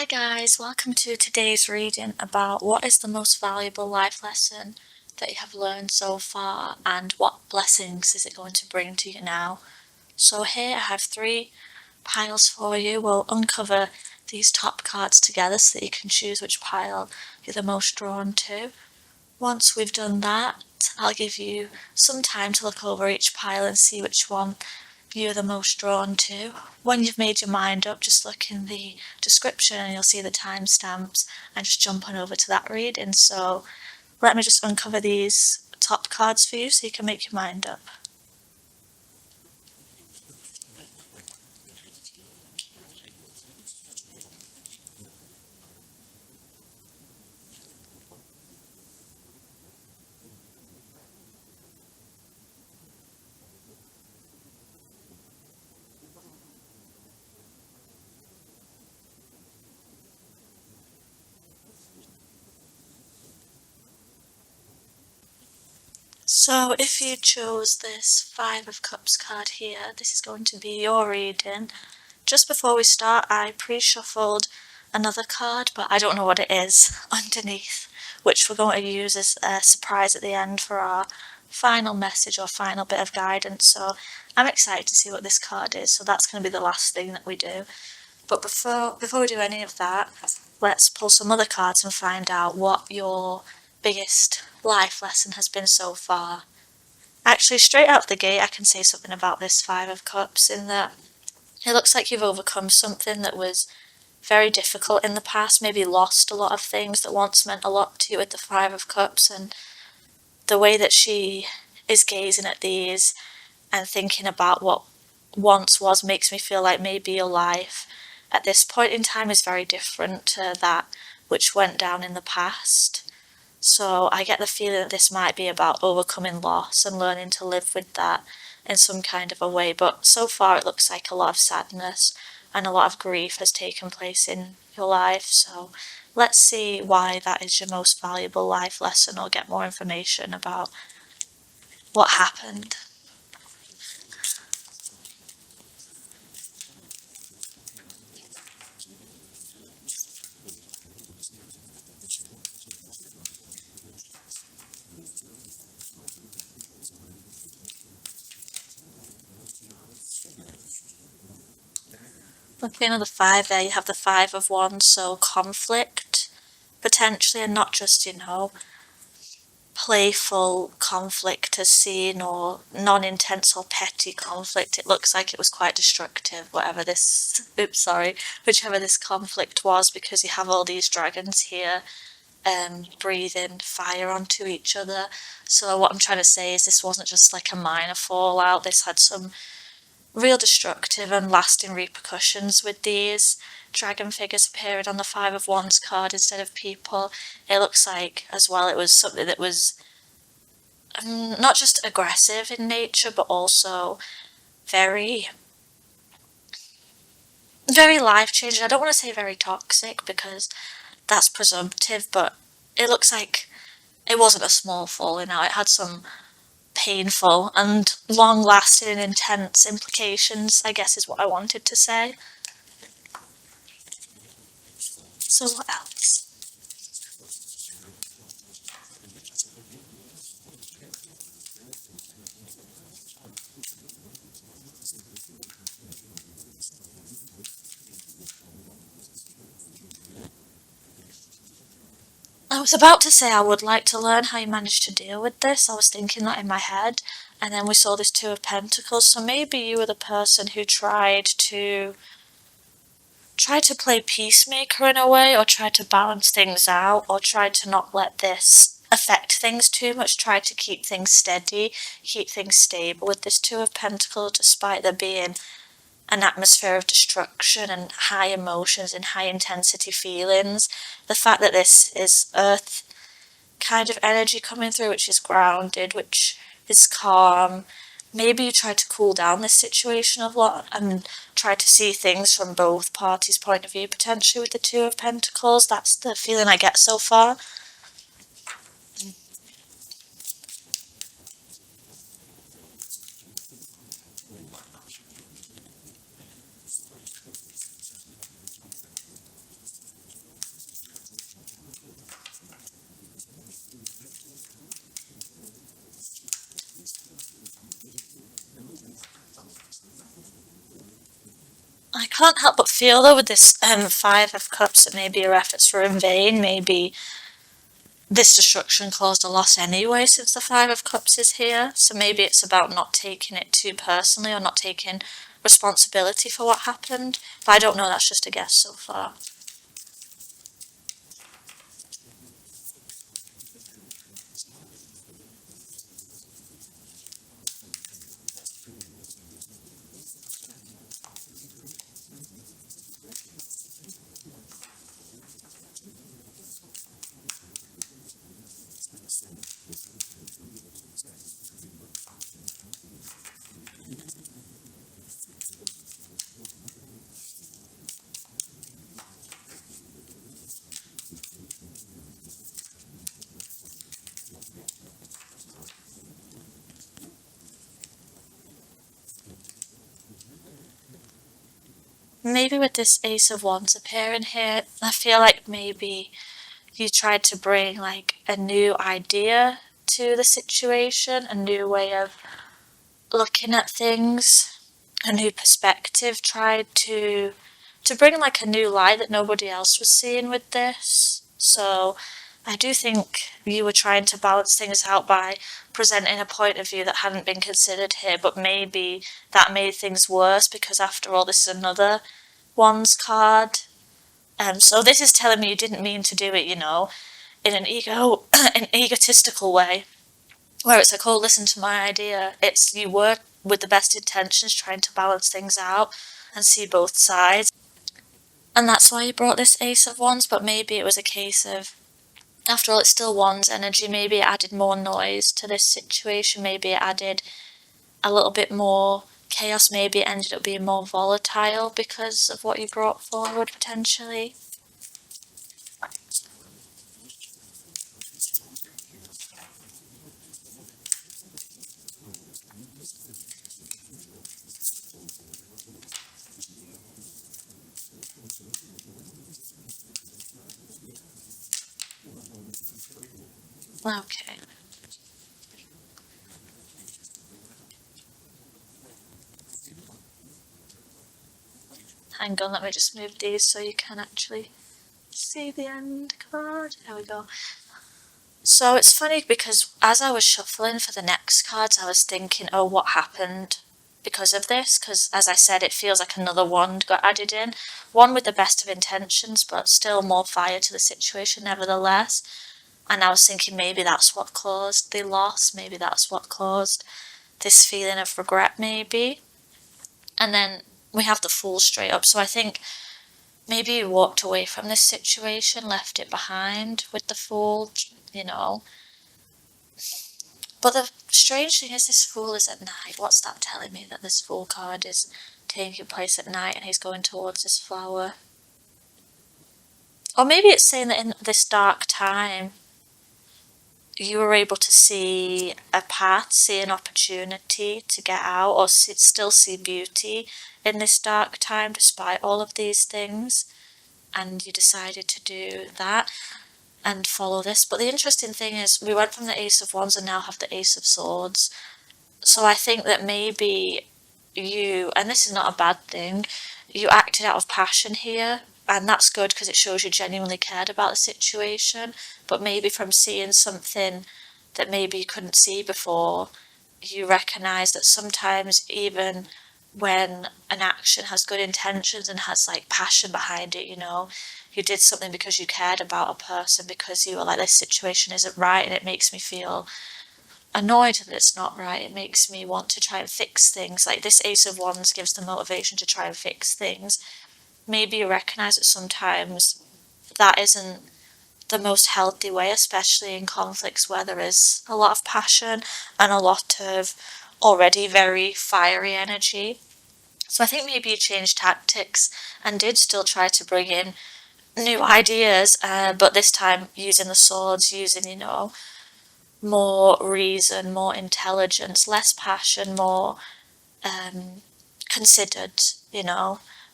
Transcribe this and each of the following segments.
Hi guys, welcome to today's reading about what is the most valuable life lesson that you have learned so far and what blessings is it going to bring to you now. So here I have three piles for you. We'll uncover these top cards together so that you can choose which pile you're the most drawn to. Once we've done that, I'll give you some time to look over each pile and see which one you're the most drawn to. When you've made your mind up, just look in the description and you'll see the timestamps and just jump on over to that reading. So let me just uncover these top cards for you so you can make your mind up. So if you chose this Five of Cups card here, this is going to be your reading. Just before we start, I pre-shuffled another card, but I don't know what it is underneath, which we're going to use as a surprise at the end for our final message or final bit of guidance. So I'm excited to see what this card is, so that's going to be the last thing that we do. But before we do any of that, let's pull some other cards and find out what your biggest life lesson has been so far. Actually, straight out the gate, I can say something about this Five of Cups in that it looks like you've overcome something that was very difficult in the past, maybe lost a lot of things that once meant a lot to you with the Five of Cups, and the way that she is gazing at these and thinking about what once was makes me feel like maybe your life at this point in time is very different to that which went down in the past. So I get the feeling that this might be about overcoming loss and learning to live with that in some kind of a way. But so far it looks like a lot of sadness and a lot of grief has taken place in your life. So let's see why that is your most valuable life lesson, or get more information about what happened. Looking at the five there, you have the Five of Wands, so conflict potentially, and not just, playful conflict as seen, or non-intense or petty conflict. It looks like it was quite destructive, whichever this conflict was, because you have all these dragons here breathing fire onto each other. So what I'm trying to say is this wasn't just like a minor fallout, this had some real destructive and lasting repercussions with these dragon figures appearing on the Five of Wands card instead of people. It looks like as well it was something that was not just aggressive in nature, but also very, very life-changing. I don't want to say very toxic because that's presumptive, but it looks like it wasn't a small falling out. It had some painful and long-lasting and intense implications, I guess is what I wanted to say. So what else? I was about to say I would like to learn how you managed to deal with this. I was thinking that in my head, and then we saw this Two of Pentacles, so maybe you were the person who tried to play peacemaker in a way, or tried to balance things out, or tried to not let this affect things too much, tried to keep things steady, keep things stable with this Two of Pentacles, despite there being an atmosphere of destruction and high emotions and high intensity feelings. The fact that this is earth kind of energy coming through, which is grounded, which is calm. Maybe you try to cool down this situation a lot and try to see things from both parties' point of view, potentially with the Two of Pentacles. That's the feeling I get so far. I can't help but feel though with this Five of Cups that maybe your efforts were in vain. Maybe this destruction caused a loss anyway since the Five of Cups is here. So maybe it's about not taking it too personally or not taking responsibility for what happened. But I don't know, that's just a guess so far. Maybe with this Ace of Wands appearing here, I feel like maybe you tried to bring like a new idea to the situation, a new way of looking at things, a new perspective, tried to bring like a new light that nobody else was seeing with this. So I do think you were trying to balance things out by presenting a point of view that hadn't been considered here, but maybe that made things worse because after all this is another Wands card. So this is telling me you didn't mean to do it, in an an egotistical way, where it's like, oh, listen to my idea. It's you were with the best intentions trying to balance things out and see both sides. And that's why you brought this Ace of Wands, but maybe it was a case of, after all, it's still Wands energy. Maybe it added more noise to this situation. Maybe it added a little bit more chaos. Maybe it ended up being more volatile because of what you brought forward, potentially. Okay. Hang on, let me just move these so you can actually see the end card. There we go. So it's funny because as I was shuffling for the next cards, I was thinking, oh, what happened because of this? Because as I said, it feels like another wand got added in. One with the best of intentions, but still more fire to the situation nevertheless. And I was thinking maybe that's what caused the loss. Maybe that's what caused this feeling of regret, maybe. And then we have the Fool straight up. So I think maybe you walked away from this situation, left it behind with the Fool, you know. But the strange thing is this Fool is at night. What's that telling me? That this Fool card is taking place at night and he's going towards this flower. Or maybe it's saying that in this dark time, you were able to see a path, see an opportunity to get out, or still see beauty in this dark time despite all of these things. And you decided to do that and follow this. But the interesting thing is we went from the Ace of Wands and now have the Ace of Swords. So I think that maybe you, and this is not a bad thing, you acted out of passion here. And that's good because it shows you genuinely cared about the situation. But maybe from seeing something that maybe you couldn't see before, you recognise that sometimes even when an action has good intentions and has like passion behind it, you did something because you cared about a person, because you were like, this situation isn't right and it makes me feel annoyed that it's not right. It makes me want to try and fix things. Like this Ace of Wands gives the motivation to try and fix things. Maybe you recognise that sometimes that isn't the most healthy way, especially in conflicts where there is a lot of passion and a lot of already very fiery energy. So I think maybe you changed tactics and did still try to bring in new ideas, but this time using the swords, using, more reason, more intelligence, less passion, more considered,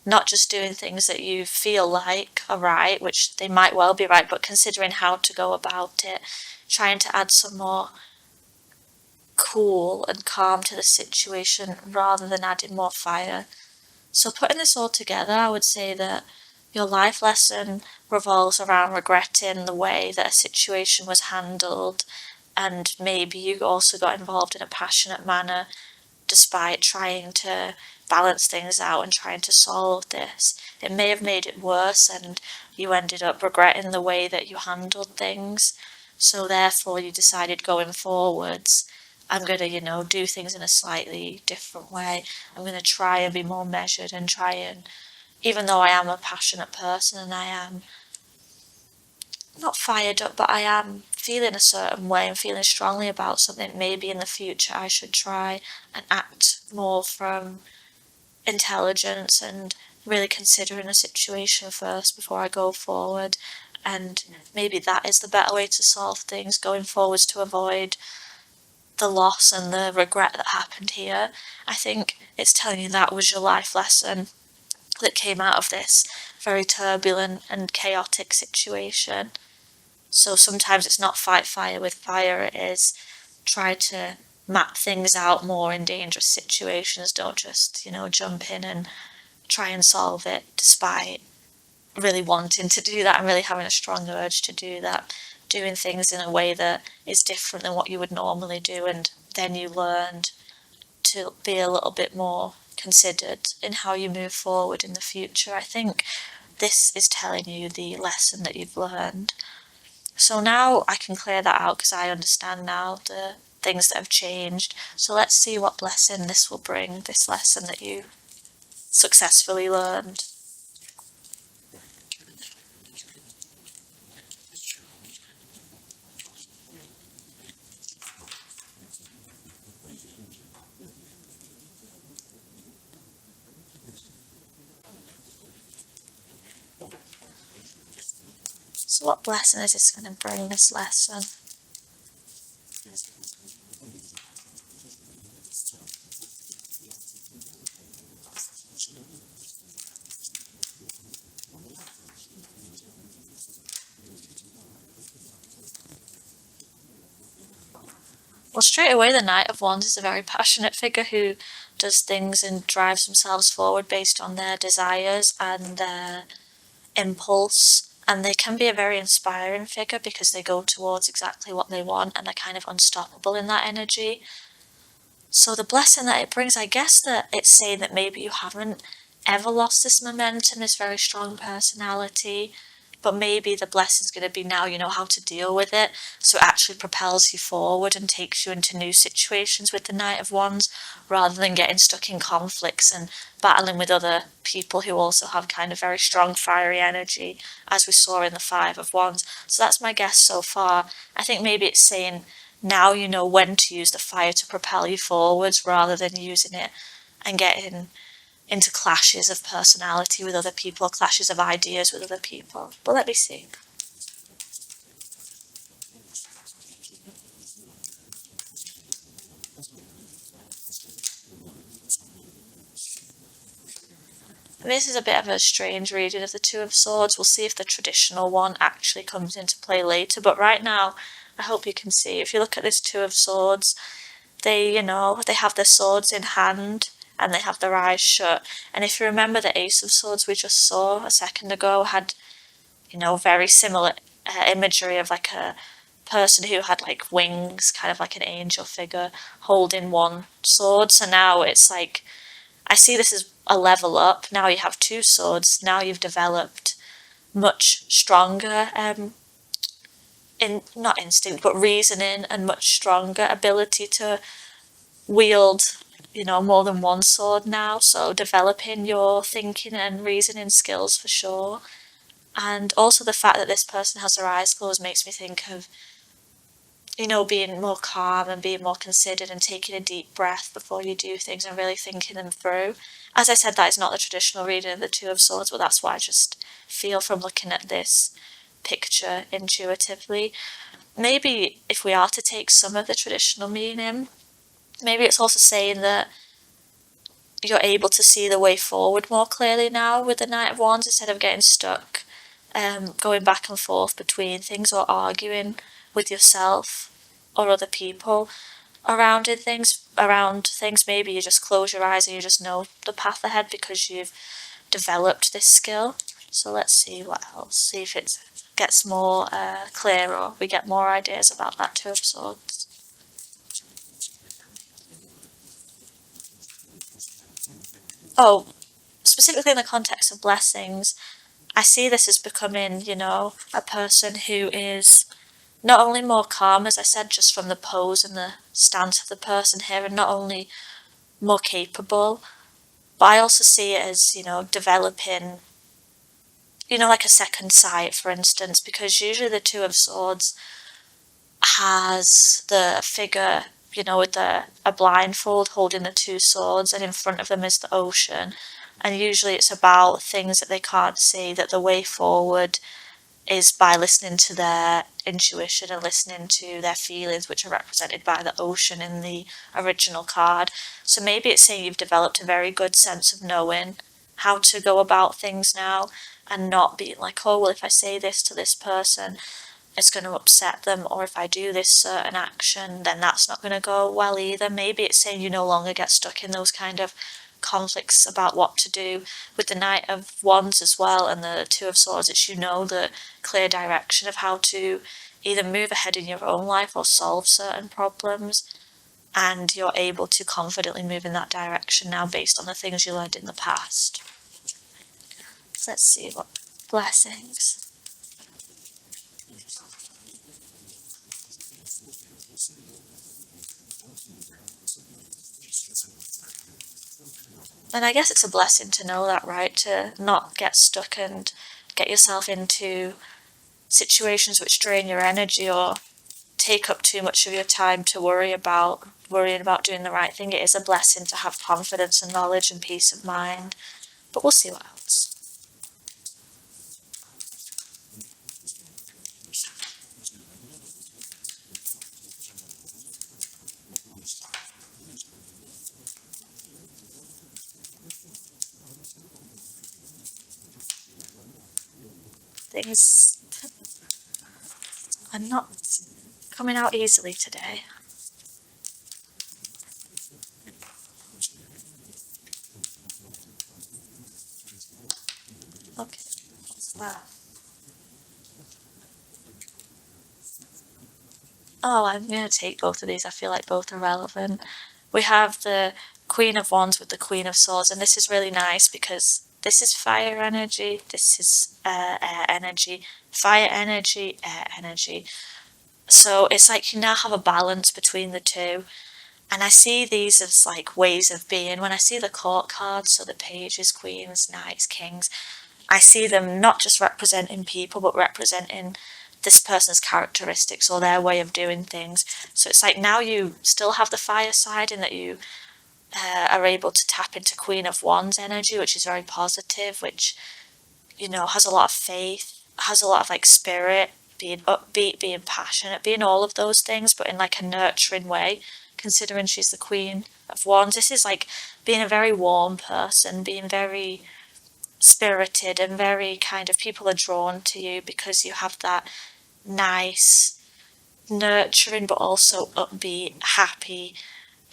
not just doing things that you feel like are right, which they might well be right, but considering how to go about it, trying to add some more cool and calm to the situation rather than adding more fire. So putting this all together, I would say that your life lesson revolves around regretting the way that a situation was handled, and maybe you also got involved in a passionate manner despite trying to balance things out and trying to solve this. It may have made it worse, and you ended up regretting the way that you handled things. So therefore you decided going forwards, I'm going to, do things in a slightly different way. I'm going to try and be more measured and try and, even though I am a passionate person and I am not fired up, but I am feeling a certain way and feeling strongly about something, maybe in the future I should try and act more from intelligence and really considering the situation first before I go forward. And maybe that is the better way to solve things going forwards, to avoid the loss and the regret that happened here. I think it's telling you that was your life lesson that came out of this very turbulent and chaotic situation. So sometimes it's not fight fire with fire, it is try to map things out more in dangerous situations. Don't just, jump in and try and solve it despite really wanting to do that and really having a strong urge to do that. Doing things in a way that is different than what you would normally do, and then you learned to be a little bit more considered in how you move forward in the future. I think this is telling you the lesson that you've learned. So now I can clear that out because I understand now the things that have changed. So let's see what blessing this will bring, this lesson that you successfully learned. So what blessing is this going to bring, this lesson? Well, straight away, the Knight of Wands is a very passionate figure who does things and drives themselves forward based on their desires and their impulse. And they can be a very inspiring figure because they go towards exactly what they want and they're kind of unstoppable in that energy. So the blessing that it brings, I guess that it's saying that maybe you haven't ever lost this momentum, this very strong personality, but maybe the blessing's going to be now you know how to deal with it, so it actually propels you forward and takes you into new situations with the Knight of Wands, rather than getting stuck in conflicts and battling with other people who also have kind of very strong fiery energy, as we saw in the Five of Wands. So that's my guess so far. I think maybe it's saying now you know when to use the fire to propel you forwards rather than using it and getting into clashes of personality with other people, clashes of ideas with other people. But let me see. This is a bit of a strange reading of the Two of Swords. We'll see if the traditional one actually comes into play later, but right now I hope you can see, if you look at this Two of Swords, they have their swords in hand and they have their eyes shut. And if you remember, the Ace of Swords we just saw a second ago had, very similar imagery of like a person who had like wings, kind of like an angel figure holding one sword. So now it's like, I see this as a level up. Now you have two swords. Now you've developed much stronger, in not instinct, but reasoning, and much stronger ability to wield, more than one sword now. So developing your thinking and reasoning skills for sure. And also the fact that this person has their eyes closed makes me think of, being more calm and being more considered and taking a deep breath before you do things and really thinking them through. As I said, that is not the traditional reading of the Two of Swords, but that's what I just feel from looking at this picture intuitively. Maybe if we are to take some of the traditional meaning, maybe it's also saying that you're able to see the way forward more clearly now with the Knight of Wands, instead of getting stuck, going back and forth between things or arguing with yourself or other people. around things. Maybe you just close your eyes and you just know the path ahead because you've developed this skill. So let's see what else. See if it gets more clear or we get more ideas about that Two of Swords. Oh, specifically in the context of blessings, I see this as becoming, a person who is not only more calm, as I said, just from the pose and the stance of the person here, and not only more capable, but I also see it as, developing, like a second sight, for instance, because usually the Two of Swords has the figure, with a blindfold holding the two swords, and in front of them is the ocean. And usually it's about things that they can't see, that the way forward is by listening to their intuition and listening to their feelings, which are represented by the ocean in the original card. So maybe it's saying you've developed a very good sense of knowing how to go about things now and not being like, oh, well, if I say this to this person, it's going to upset them, or if I do this certain action, then that's not going to go well either. Maybe it's saying you no longer get stuck in those kind of conflicts about what to do. With the Knight of Wands as well and the Two of Swords, it's the clear direction of how to either move ahead in your own life or solve certain problems, and you're able to confidently move in that direction now based on the things you learned in the past. So let's see what blessings. And I guess it's a blessing to know that, right? To not get stuck and get yourself into situations which drain your energy or take up too much of your time to worrying about doing the right thing. It is a blessing to have confidence and knowledge and peace of mind. But we'll see what else. Things are not coming out easily today. Okay, what's that? Oh, I'm going to take both of these. I feel like both are relevant. We have the Queen of Wands with the Queen of Swords, and this is really nice because this is fire energy, this is air energy, fire energy, air energy. So it's like you now have a balance between the two. And I see these as like ways of being. When I see the court cards, so the pages, queens, knights, kings, I see them not just representing people, but representing this person's characteristics or their way of doing things. So it's like now you still have the fire side in that you are able to tap into Queen of Wands energy, which is very positive, which, has a lot of faith, has a lot of like spirit, being upbeat, being passionate, being all of those things, but in like a nurturing way, considering she's the Queen of Wands. This is like being a very warm person, being very spirited and very kind of people are drawn to you because you have that nice, nurturing, but also upbeat, happy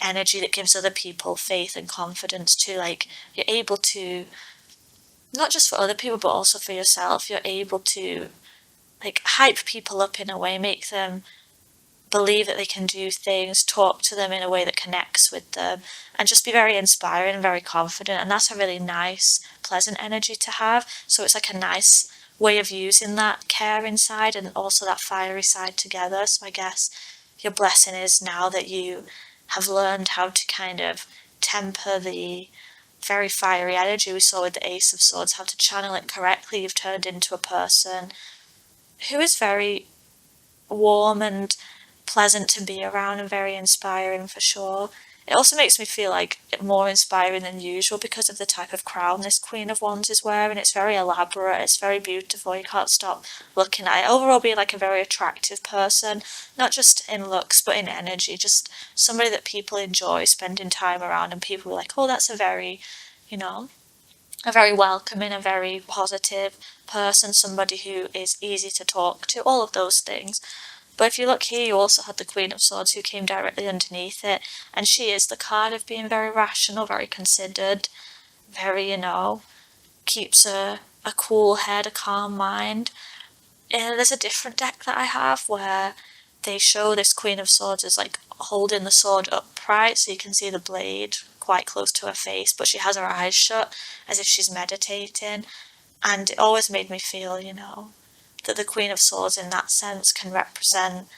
energy that gives other people faith and confidence too. Like you're able to, not just for other people, but also for yourself, you're able to like hype people up in a way, make them believe that they can do things, talk to them in a way that connects with them, and just be very inspiring and very confident. And that's a really nice, pleasant energy to have. So it's like a nice way of using that caring side and also that fiery side together. So I guess your blessing is now that you have learned how to kind of temper the very fiery energy we saw with the Ace of Swords, how to channel it correctly. You've turned into a person who is very warm and pleasant to be around and very inspiring for sure. It also makes me feel like more inspiring than usual because of the type of crown this Queen of Wands is wearing. It's very elaborate, it's very beautiful, you can't stop looking at it. Overall being like a very attractive person, not just in looks but in energy, just somebody that people enjoy spending time around and people are like, oh, that's a very, you know, a very welcoming, a very positive person, somebody who is easy to talk to, all of those things. But if you look here, you also had the Queen of Swords who came directly underneath it, and she is the card of being very rational, very considered, very, keeps a cool head, a calm mind. There's a different deck that I have where they show this Queen of Swords as like holding the sword upright so you can see the blade quite close to her face, but she has her eyes shut as if she's meditating. And it always made me feel, that the Queen of Swords in that sense can represent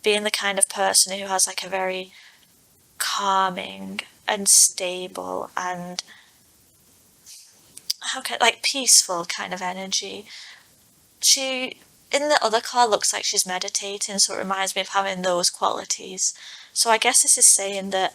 being the kind of person who has like a very calming and stable and like peaceful kind of energy. She in the other card looks like she's meditating, so it reminds me of having those qualities. So I guess this is saying that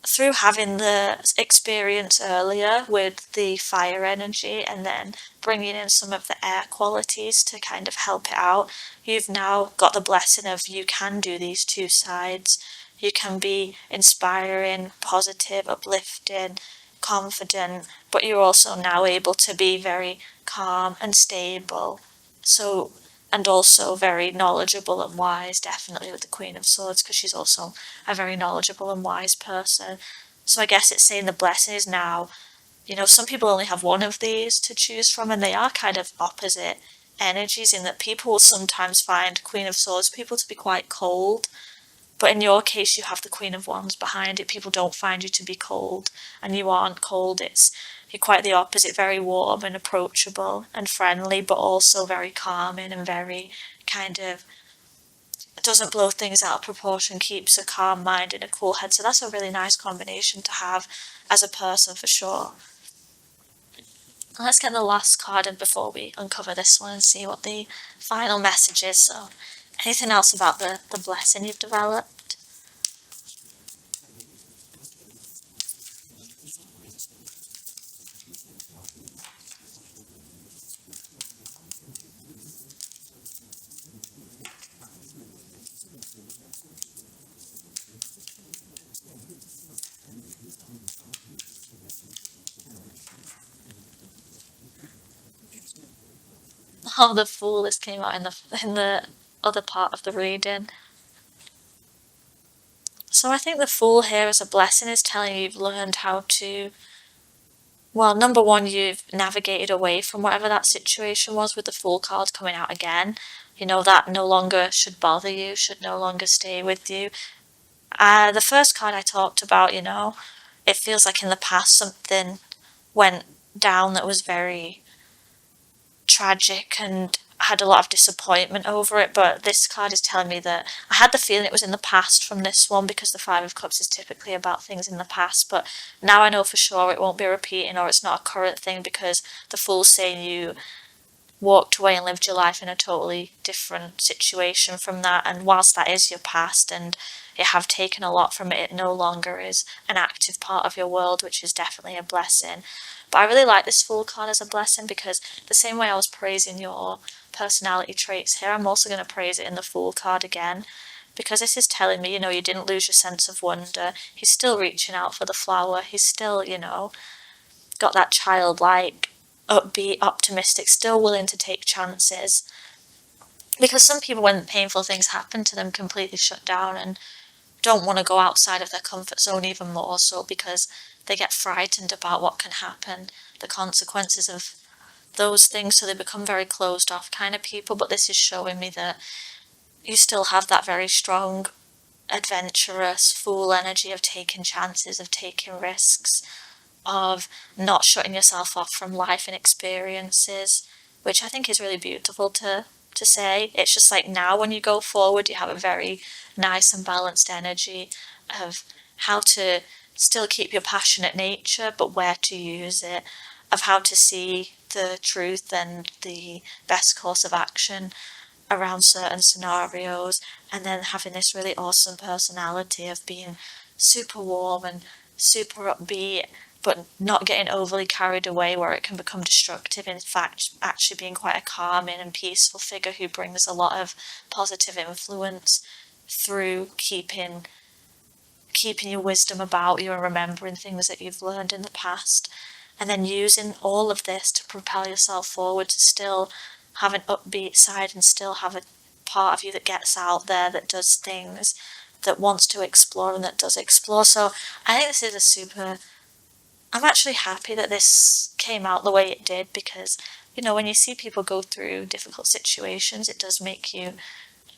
through having the experience earlier with the fire energy and then bringing in some of the air qualities to kind of help it out, you've now got the blessing of you can do these two sides. You can be inspiring, positive, uplifting, confident, but you're also now able to be very calm and stable. So, and also very knowledgeable and wise, definitely with the Queen of Swords, because she's also a very knowledgeable and wise person. So I guess it's saying the blessing is now, some people only have one of these to choose from, and they are kind of opposite energies in that people will sometimes find Queen of Swords people to be quite cold. But in your case, you have the Queen of Wands behind it. People don't find you to be cold, and you aren't cold. You're quite the opposite, very warm and approachable and friendly, but also very calming and very kind of doesn't blow things out of proportion, keeps a calm mind and a cool head. So that's a really nice combination to have as a person for sure. Let's get the last card in before we uncover this one and see what the final message is. So, anything else about the blessing you've developed? Oh, the Fool, this came out in the other part of the reading. So I think the Fool here as a blessing is telling you you've learned how to, well, number one, you've navigated away from whatever that situation was with the Fool card coming out again. That no longer should bother you, should no longer stay with you. The first card I talked about, it feels like in the past something went down that was very tragic and I had a lot of disappointment over it, but this card is telling me that I had the feeling it was in the past from this one because the Five of Cups is typically about things in the past, but now I know for sure it won't be repeating or it's not a current thing because the Fool's saying you walked away and lived your life in a totally different situation from that, and whilst that is your past and you have taken a lot from it, it no longer is an active part of your world, which is definitely a blessing. But I really like this Fool card as a blessing because the same way I was praising your personality traits here, I'm also going to praise it in the Fool card again because this is telling me, you didn't lose your sense of wonder. He's still reaching out for the flower. He's still, got that childlike, upbeat, optimistic, still willing to take chances. Because some people, when painful things happen to them, completely shut down and don't want to go outside of their comfort zone even more so because they get frightened about what can happen, the consequences of those things, so they become very closed off kind of people. But this is showing me that you still have that very strong, adventurous, fool energy of taking chances, of taking risks, of not shutting yourself off from life and experiences, which I think is really beautiful to say. It's just like now when you go forward, you have a very nice and balanced energy of how to still keep your passionate nature, but where to use it, of how to see the truth and the best course of action around certain scenarios, and then having this really awesome personality of being super warm and super upbeat, but not getting overly carried away where it can become destructive. In fact, actually being quite a calming and peaceful figure who brings a lot of positive influence through keeping your wisdom about you and remembering things that you've learned in the past, and then using all of this to propel yourself forward to still have an upbeat side and still have part of you that gets out there, that does things, that wants to explore and that does explore. So I think this is a super, I'm actually happy that this came out the way it did, because, when you see people go through difficult situations, it does make you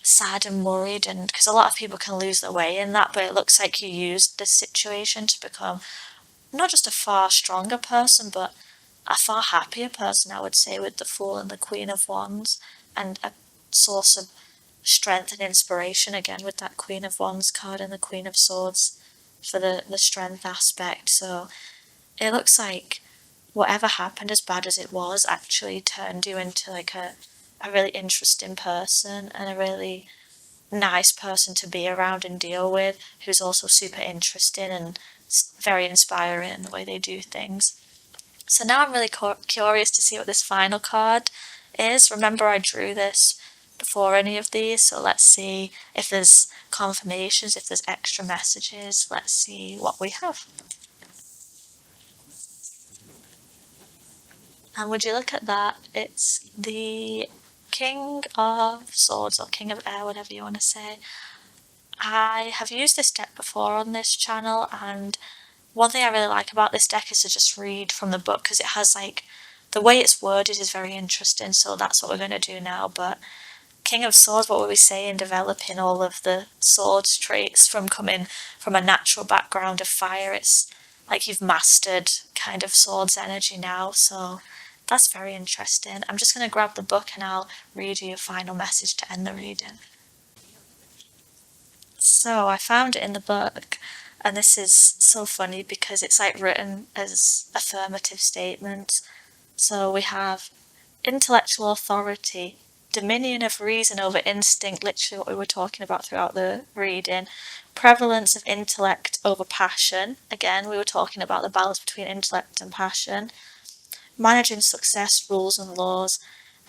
sad and worried, and because a lot of people can lose their way in that, but it looks like you used this situation to become not just a far stronger person, but a far happier person, I would say, with the Fool and the Queen of Wands, and a source of strength and inspiration again with that Queen of Wands card and the Queen of Swords for the strength aspect. So it looks like whatever happened, as bad as it was, actually turned you into like a really interesting person and a really nice person to be around and deal with, who's also super interesting and very inspiring in the way they do things. So now I'm really curious to see what this final card is. Remember, I drew this before any of these, so let's see if there's confirmations, if there's extra messages. Let's see what we have. And would you look at that, it's the King of Swords, or King of Air, whatever you want to say. I have used this deck before on this channel, and one thing I really like about this deck is to just read from the book, because it has the way it's worded is very interesting, so that's what we're going to do now. But King of Swords, what would we say in developing all of the swords traits from coming from a natural background of fire? It's like you've mastered kind of swords energy now, so that's very interesting. I'm just going to grab the book and I'll read you a final message to end the reading. So I found it in the book, and this is so funny because it's written as affirmative statements. So we have intellectual authority, dominion of reason over instinct, literally what we were talking about throughout the reading, prevalence of intellect over passion, again we were talking about the balance between intellect and passion, managing success, rules and laws.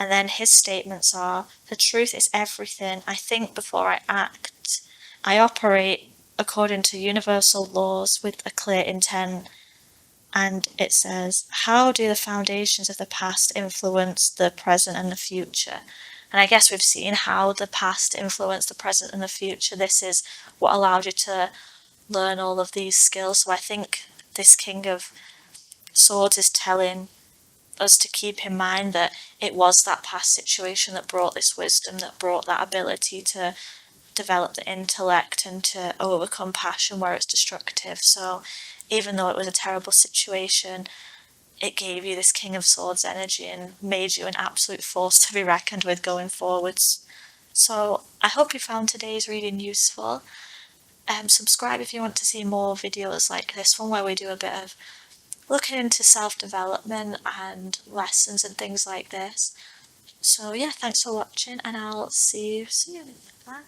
And then his statements are, the truth is everything, I think before I act, I operate according to universal laws with a clear intent. And it says, how do the foundations of the past influence the present and the future? And I guess we've seen how the past influenced the present and the future. This is what allowed you to learn all of these skills. So I think this King of Swords is telling us to keep in mind that it was that past situation that brought this wisdom, that brought that ability to develop the intellect and to overcome passion where it's destructive. So even though it was a terrible situation, it gave you this King of Swords energy and made you an absolute force to be reckoned with going forwards. So I hope you found today's reading useful. Subscribe if you want to see more videos like this one, where we do a bit of looking into self-development and lessons and things like this. So yeah, thanks for watching, and I'll see you soon. Bye.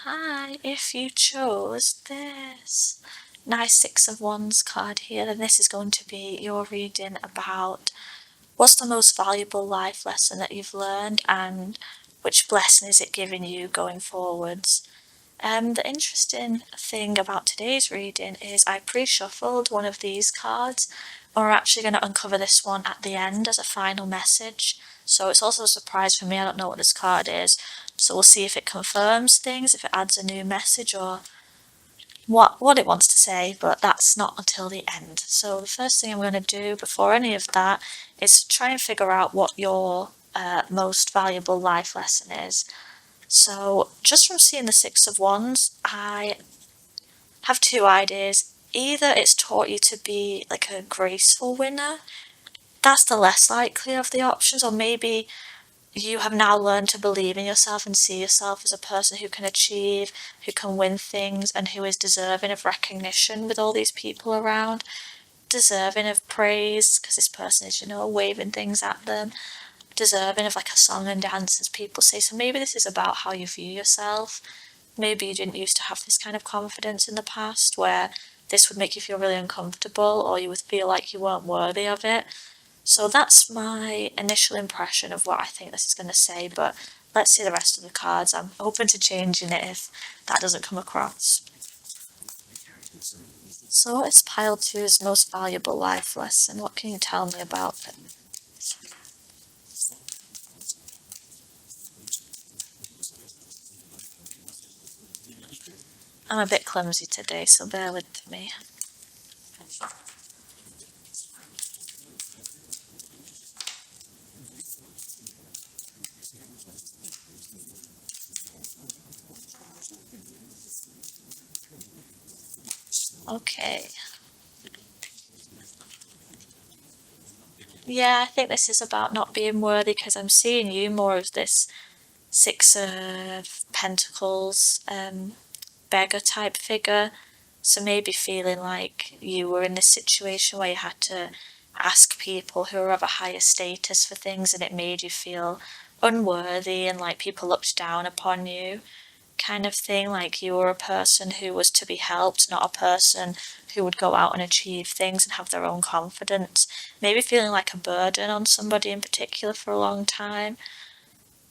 Hi, if you chose this nice Six of Wands card here, then this is going to be your reading about what's the most valuable life lesson that you've learned and which blessing is it giving you going forwards. The interesting thing about today's reading is I pre-shuffled one of these cards, and we're actually going to uncover this one at the end as a final message. So it's also a surprise for me, I don't know what this card is. So we'll see if it confirms things, if it adds a new message, or what it wants to say, but that's not until the end. So the first thing I'm going to do before any of that is try and figure out what your most valuable life lesson is. So just from seeing the Six of Wands, I have two ideas. Either it's taught you to be like a graceful winner, that's the less likely of the options, or maybe you have now learned to believe in yourself and see yourself as a person who can achieve, who can win things, and who is deserving of recognition with all these people around, deserving of praise because this person is, waving things at them, deserving of like a song and dance, as people say. So maybe this is about how you view yourself. Maybe you didn't used to have this kind of confidence in the past, where this would make you feel really uncomfortable, or you would feel like you weren't worthy of it. So that's my initial impression of what I think this is going to say, but let's see the rest of the cards. I'm open to changing it if that doesn't come across. So what is pile two's most valuable life lesson? What can you tell me about it? I'm a bit clumsy today, so bear with me. Okay. Yeah, I think this is about not being worthy because I'm seeing you more as this Six of Pentacles, beggar type figure. So maybe feeling like you were in this situation where you had to ask people who are of a higher status for things and it made you feel unworthy and like people looked down upon you, kind of thing, like you were a person who was to be helped, not a person who would go out and achieve things and have their own confidence. Maybe feeling like a burden on somebody in particular for a long time.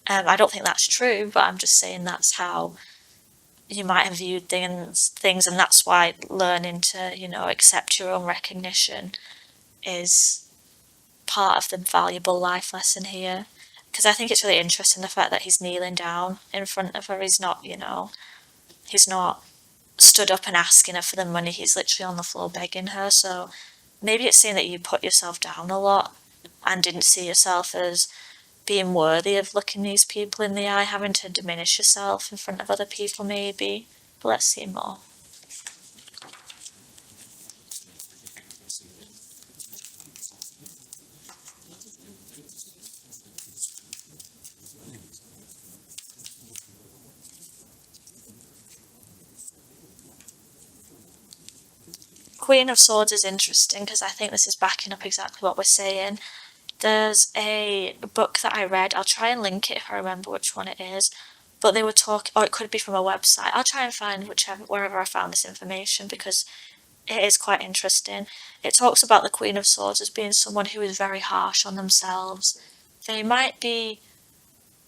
I don't think that's true, but I'm just saying that's how you might have viewed things, and that's why learning to, accept your own recognition is part of the valuable life lesson here. Because I think it's really interesting the fact that he's kneeling down in front of her. He's not stood up and asking her for the money. He's literally on the floor begging her. So maybe it's saying that you put yourself down a lot and didn't see yourself as being worthy of looking these people in the eye, having to diminish yourself in front of other people maybe. But let's see more. Queen of Swords is interesting because I think this is backing up exactly what we're saying. There's a book that I read, I'll try and link it if I remember which one it is, but they were talking, or it could be from a website. I'll try and find wherever I found this information because it is quite interesting. It talks about the Queen of Swords as being someone who is very harsh on themselves. They might be,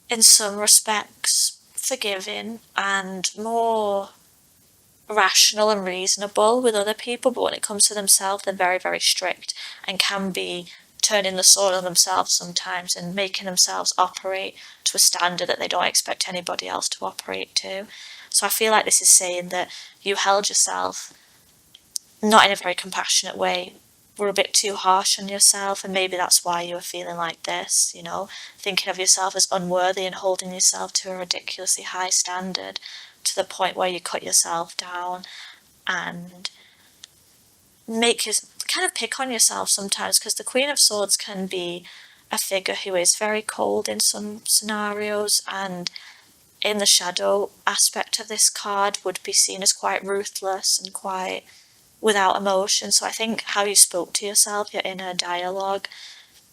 in some respects, forgiving and more rational and reasonable with other people, but when it comes to themselves, they're very, very strict and can be turning the sword on themselves sometimes and making themselves operate to a standard that they don't expect anybody else to operate to. So I feel like this is saying that you held yourself not in a very compassionate way, were a bit too harsh on yourself, and maybe that's why you were feeling like this, thinking of yourself as unworthy and holding yourself to a ridiculously high standard to the point where you cut yourself down and make you kind of pick on yourself sometimes, because the Queen of Swords can be a figure who is very cold in some scenarios, and in the shadow aspect of this card would be seen as quite ruthless and quite without emotion. So I think how you spoke to yourself, your inner dialogue,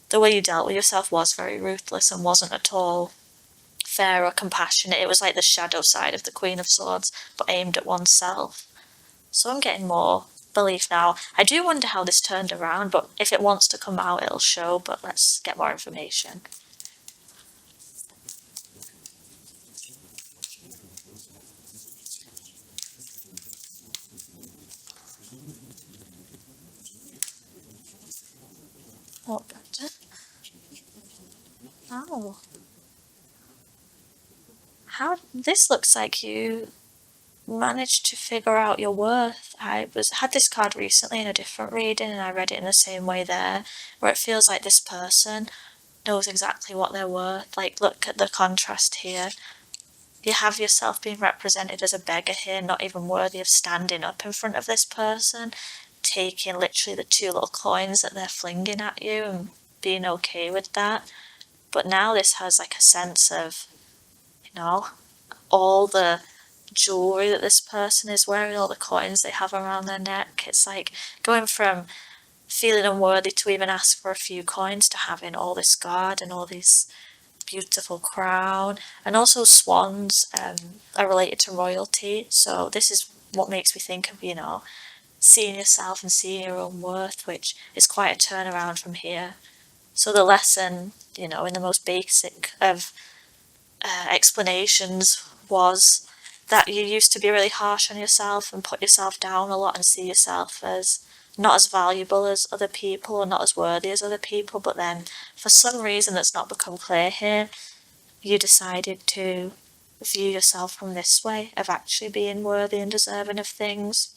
the way you dealt with yourself was very ruthless and wasn't at all fair or compassionate. It was like the shadow side of the Queen of Swords, but aimed at oneself. So I'm getting more belief now. I do wonder how this turned around, but if it wants to come out, it'll show. But let's get more information. What? Oh. How this looks like you managed to figure out your worth. Had this card recently in a different reading and I read it in the same way there, where it feels like this person knows exactly what they're worth. Like look at the contrast here. You have yourself being represented as a beggar here, not even worthy of standing up in front of this person, taking literally the two little coins that they're flinging at you and being okay with that. But now this has like a sense of, all the jewelry that this person is wearing, all the coins they have around their neck. It's like going from feeling unworthy to even ask for a few coins to having all this guard and all these beautiful crown. And also swans are related to royalty, so this is what makes me think of, seeing yourself and seeing your own worth, which is quite a turnaround from here. So the lesson, in the most basic of explanations was that you used to be really harsh on yourself and put yourself down a lot and see yourself as not as valuable as other people or not as worthy as other people, but then for some reason that's not become clear here, you decided to view yourself from this way of actually being worthy and deserving of things.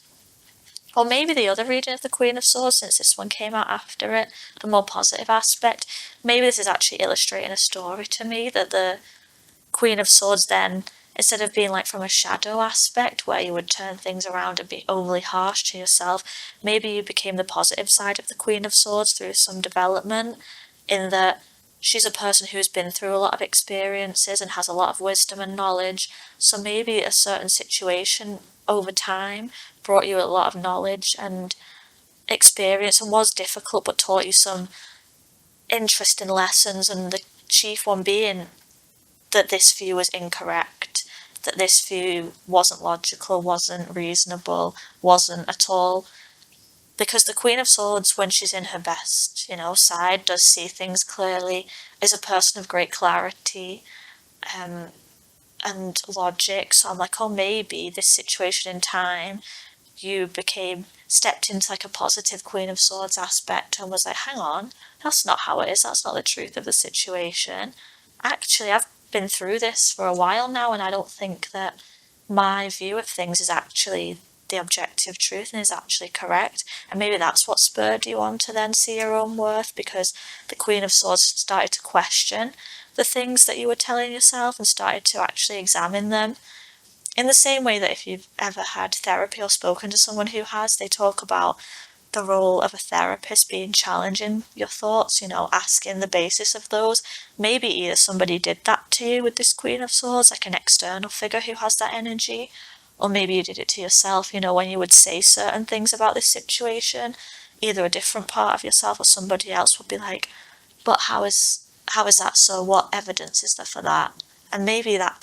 Or maybe the other reading of the Queen of Swords, since this one came out after it, the more positive aspect, maybe this is actually illustrating a story to me, that the Queen of Swords then, instead of being like from a shadow aspect where you would turn things around and be overly harsh to yourself, maybe you became the positive side of the Queen of Swords through some development, in that she's a person who's been through a lot of experiences and has a lot of wisdom and knowledge. So maybe a certain situation over time brought you a lot of knowledge and experience and was difficult but taught you some interesting lessons, and the chief one being that this view was incorrect, that this view wasn't logical, wasn't reasonable, wasn't at all. Because the Queen of Swords, when she's in her best, side, does see things clearly, is a person of great clarity, um, and logic. So I'm like, oh, maybe this situation in time, you stepped into like a positive Queen of Swords aspect and was like, hang on, that's not how it is, that's not the truth of the situation. Actually, I've been through this for a while now, and I don't think that my view of things is actually the objective truth and is actually correct. And maybe that's what spurred you on to then see your own worth, because the Queen of Swords started to question the things that you were telling yourself and started to actually examine them. In the same way that if you've ever had therapy or spoken to someone who has, they talk about the role of a therapist being challenging your thoughts, asking the basis of those. Maybe either somebody did that to you with this Queen of Swords, like an external figure who has that energy, or maybe you did it to yourself, when you would say certain things about this situation, either a different part of yourself or somebody else would be like, but how is that so? What evidence is there for that? And maybe that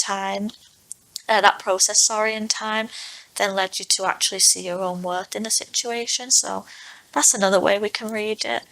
process, in time, then led you to actually see your own worth in the situation. So that's another way we can read it.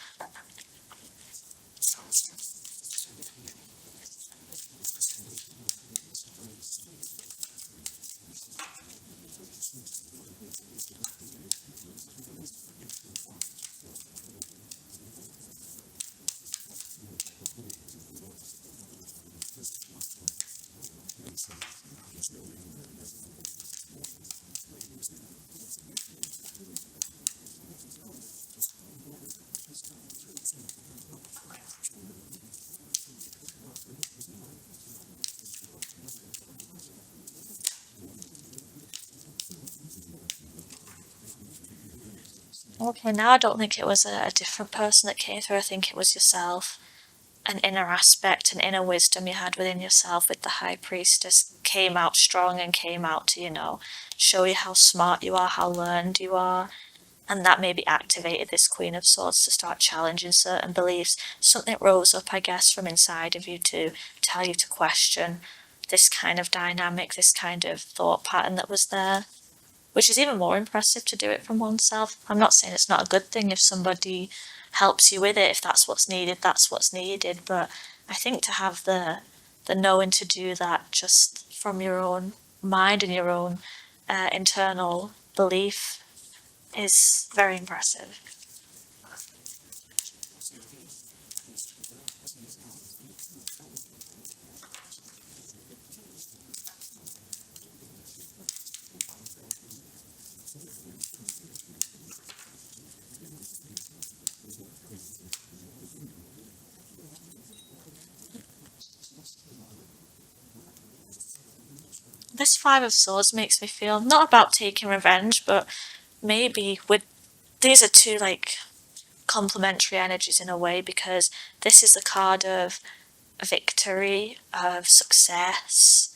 Okay, now I don't think it was a different person that came through. I think it was yourself. An inner aspect, an inner wisdom you had within yourself with the High Priestess came out strong and came out to, show you how smart you are, how learned you are. And that maybe activated this Queen of Swords to start challenging certain beliefs. Something rose up, I guess, from inside of you to tell you to question this kind of dynamic, this kind of thought pattern that was there, which is even more impressive to do it from oneself. I'm not saying it's not a good thing if somebody helps you with it, if that's what's needed, that's what's needed. But I think to have the knowing to do that just from your own mind and your own internal belief is very impressive. This Five of Swords makes me feel not about taking revenge, but maybe with these are two like complementary energies in a way, because this is a card of victory, of success,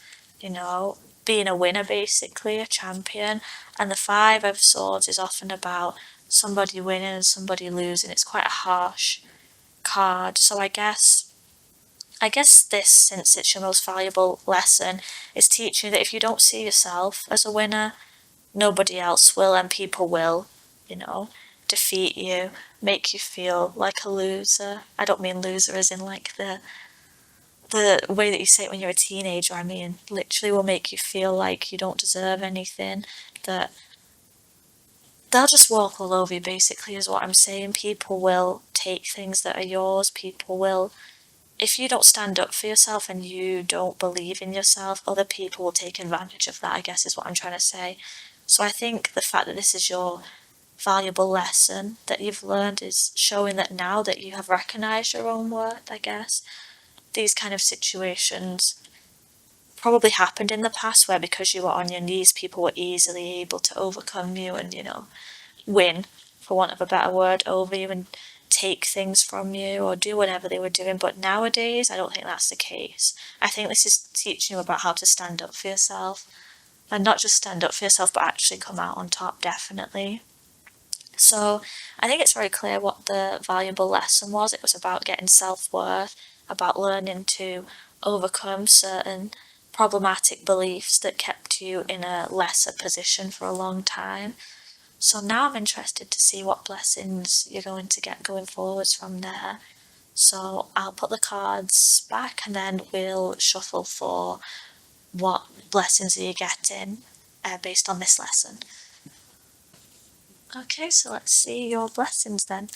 being a winner basically, a champion. And the Five of Swords is often about somebody winning and somebody losing. It's quite a harsh card. So I guess this, since it's your most valuable lesson, is teaching you that if you don't see yourself as a winner, nobody else will, and people will, you know, defeat you, make you feel like a loser. I don't mean loser as in like the way that you say it when you're a teenager. I mean literally will make you feel like you don't deserve anything, that they'll just walk all over you basically is what I'm saying. People will take things that are yours, people will if you don't stand up for yourself and you don't believe in yourself, other people will take advantage of that, I guess is what I'm trying to say. So I think the fact that this is your valuable lesson that you've learned is showing that now that you have recognized your own worth, I guess, these kind of situations probably happened in the past where because you were on your knees, people were easily able to overcome you and, win, for want of a better word, over you and take things from you or do whatever they were doing. But nowadays, I don't think that's the case. I think this is teaching you about how to stand up for yourself. And not just stand up for yourself, but actually come out on top, definitely. So I think it's very clear what the valuable lesson was. It was about getting self-worth, about learning to overcome certain problematic beliefs that kept you in a lesser position for a long time. So now I'm interested to see what blessings you're going to get going forwards from there. So I'll put the cards back and then we'll shuffle for what blessings are you getting based on this lesson. Okay, so let's see your blessings then.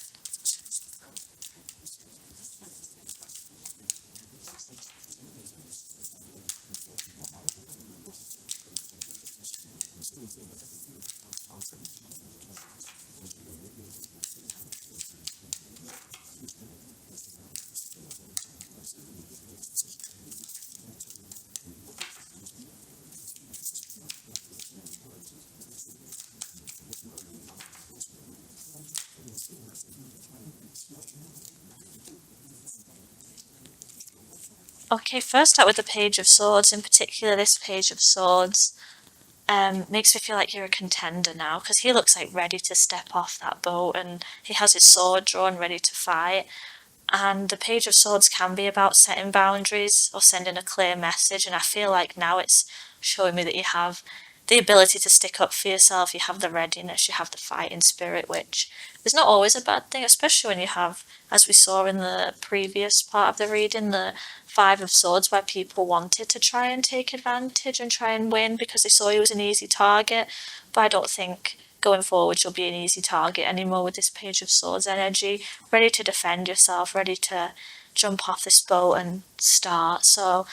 Okay, first start with the Page of Swords, in particular this Page of Swords. Makes me feel like you're a contender now, because he looks like ready to step off that boat and he has his sword drawn ready to fight. And the Page of Swords can be about setting boundaries or sending a clear message, and I feel like now it's showing me that you have the ability to stick up for yourself, you have the readiness, you have the fighting spirit, which is not always a bad thing, especially when you have, as we saw in the previous part of the reading, the Five of Swords, where people wanted to try and take advantage and try and win because they saw you as an easy target. But I don't think going forward you'll be an easy target anymore with this Page of Swords energy, ready to defend yourself, ready to jump off this boat and start. So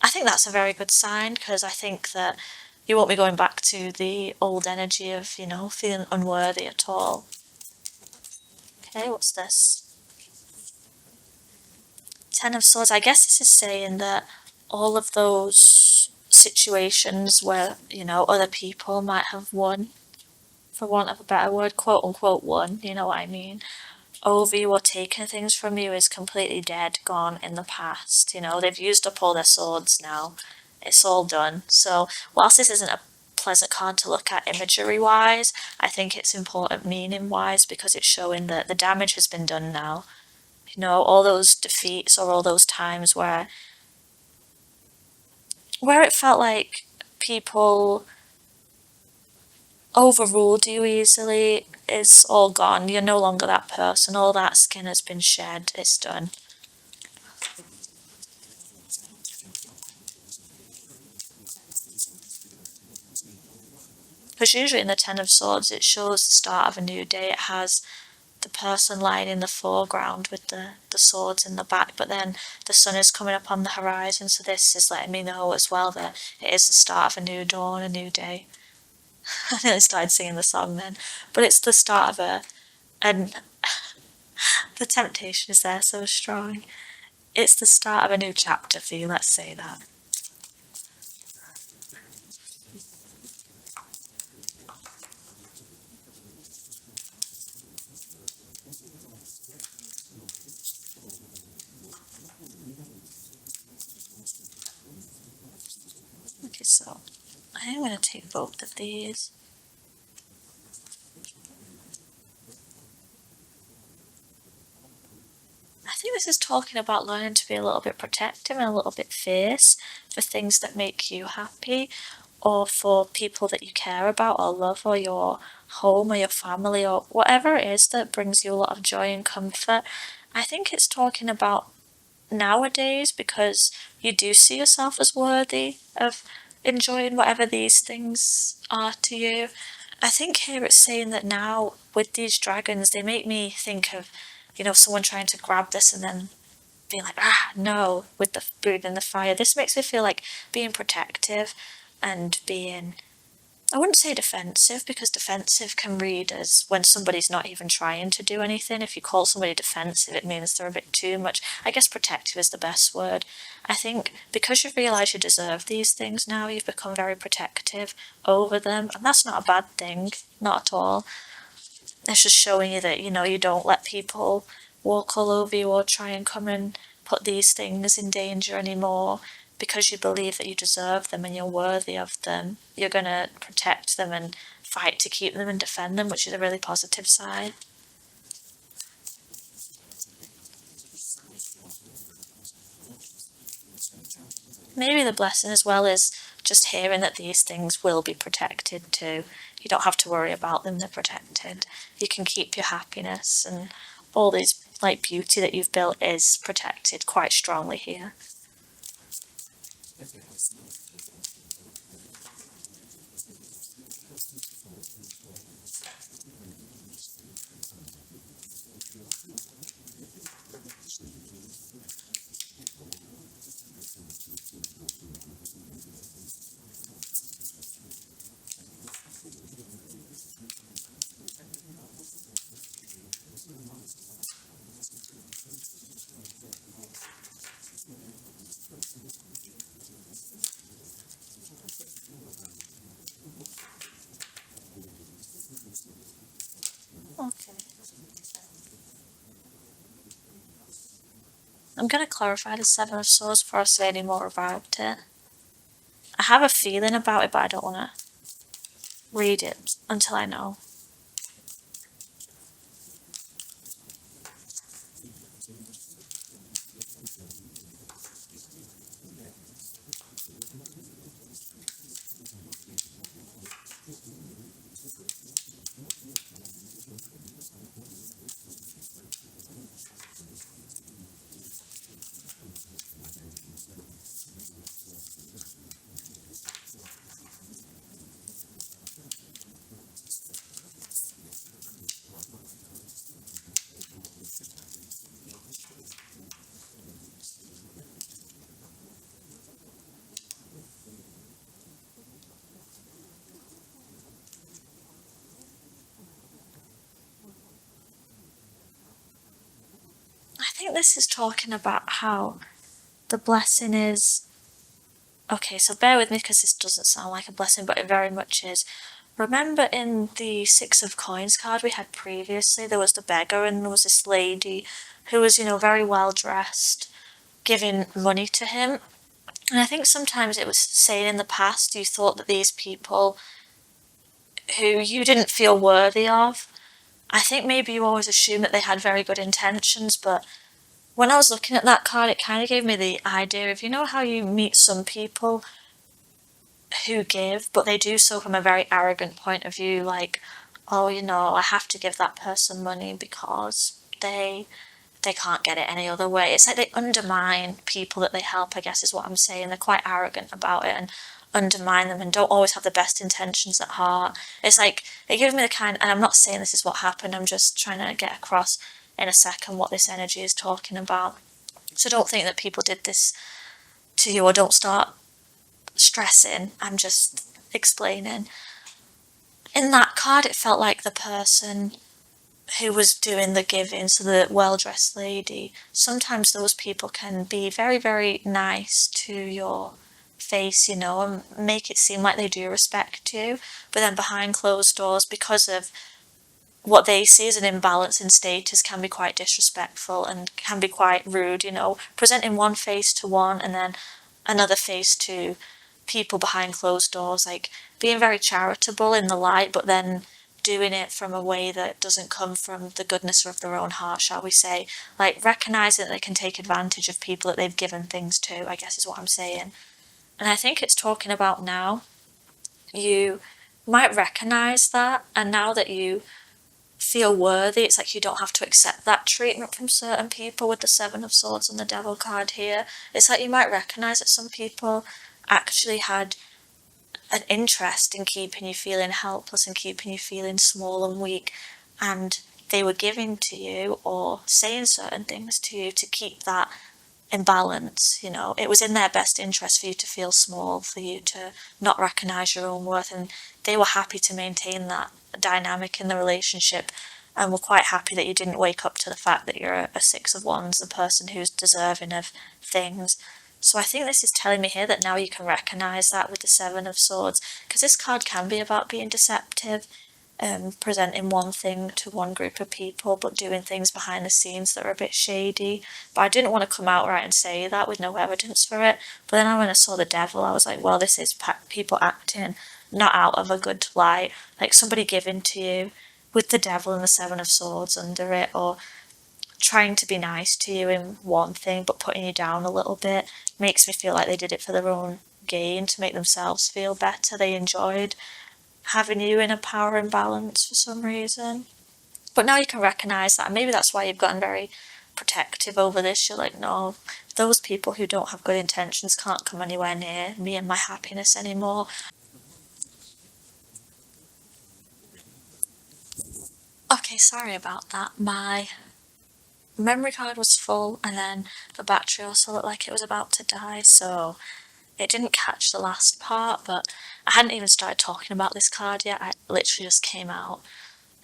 I think that's a very good sign, because I think that you won't be going back to the old energy of, feeling unworthy at all. Okay, what's this? Ten of Swords. I guess this is saying that all of those situations where, other people might have won, for want of a better word, quote unquote won, you know what I mean, over you or taken things from you is completely dead, gone in the past. They've used up all their swords now. It's all done. So whilst this isn't a pleasant card to look at imagery wise, I think it's important meaning wise, because it's showing that the damage has been done now. All those defeats or all those times where it felt like people overruled you easily is all gone. You're no longer that person. All that skin has been shed. It's done. Because usually in the Ten of Swords, it shows the start of a new day. It has the person lying in the foreground with the swords in the back, but then the sun is coming up on the horizon, so this is letting me know as well that it is the start of a new dawn, a new day. I nearly started singing the song then, but it's the start of and the temptation is there so strong. It's the start of a new chapter for you, let's say that. Okay, so I am going to take both of these. I think this is talking about learning to be a little bit protective and a little bit fierce for things that make you happy, or for people that you care about or love, or your home or your family, or whatever it is that brings you a lot of joy and comfort. I think it's talking about nowadays, because you do see yourself as worthy of enjoying whatever these things are to you. I think here it's saying that now with these dragons, they make me think of, someone trying to grab this and then being like, no, with the food and the fire. This makes me feel like being protective and being, I wouldn't say defensive, because defensive can read as when somebody's not even trying to do anything. If you call somebody defensive, it means they're a bit too much. I guess protective is the best word. I think because you've realised you deserve these things now, you've become very protective over them, and that's not a bad thing, not at all. It's just showing you that, you don't let people walk all over you or try and come and put these things in danger anymore. Because you believe that you deserve them and you're worthy of them, you're going to protect them and fight to keep them and defend them, which is a really positive side. Maybe the blessing as well is just hearing that these things will be protected too. You don't have to worry about them, they're protected. You can keep your happiness, and all these like beauty that you've built is protected quite strongly here. Okay. I'm going to clarify the Seven of Swords before I say any more about it. I have a feeling about it, but I don't want to read it until I know. I think this is talking about how the blessing is. Okay, so bear with me because this doesn't sound like a blessing, but it very much is. Remember in the Six of Coins card we had previously, there was the beggar and there was this lady who was, very well dressed, giving money to him. And I think sometimes it was saying in the past you thought that these people who you didn't feel worthy of, I think maybe you always assumed that they had very good intentions, but when I was looking at that card, it kind of gave me the idea of, how you meet some people who give, but they do so from a very arrogant point of view, like, oh, I have to give that person money because they can't get it any other way. It's like they undermine people that they help, I guess is what I'm saying. They're quite arrogant about it and undermine them and don't always have the best intentions at heart. It's like, it gives me the kind, and I'm not saying this is what happened, I'm just trying to get across in a second what this energy is talking about. So don't think that people did this to you, or don't start stressing. I'm just explaining. In that card, it felt like the person who was doing the giving, so the well-dressed lady, sometimes those people can be very, very nice to your face, and make it seem like they do respect you, but then behind closed doors, because of what they see as an imbalance in status, can be quite disrespectful and can be quite rude, presenting one face to one and then another face to people behind closed doors, like being very charitable in the light, but then doing it from a way that doesn't come from the goodness of their own heart, shall we say. Like recognizing that they can take advantage of people that they've given things to, I guess is what I'm saying. And I think it's talking about now. You might recognize that, and now that you feel worthy, it's like you don't have to accept that treatment from certain people with the Seven of Swords and the Devil card here. It's like you might recognize that some people actually had an interest in keeping you feeling helpless and keeping you feeling small and weak, and they were giving to you or saying certain things to you to keep that imbalance. It was in their best interest for you to feel small, for you to not recognize your own worth, and they were happy to maintain that dynamic in the relationship, and were quite happy that you didn't wake up to the fact that you're a Six of Wands, a person who's deserving of things. So I think this is telling me here that now you can recognize that with the Seven of Swords, because this card can be about being deceptive, presenting one thing to one group of people, but doing things behind the scenes that are a bit shady. But I didn't want to come out right and say that with no evidence for it. But then when I saw the Devil, I was like, well, this is people acting not out of a good light, like somebody giving to you with the Devil and the Seven of Swords under it, or trying to be nice to you in one thing but putting you down a little bit. Makes me feel like they did it for their own gain, to make themselves feel better. They enjoyed having you in a power imbalance for some reason. But now you can recognise that, and maybe that's why you've gotten very protective over this. You're like, no, those people who don't have good intentions can't come anywhere near me and my happiness anymore. Okay, sorry about that. My memory card was full, and then the battery also looked like it was about to die, so it didn't catch the last part. But I hadn't even started talking about this card yet. I literally just came out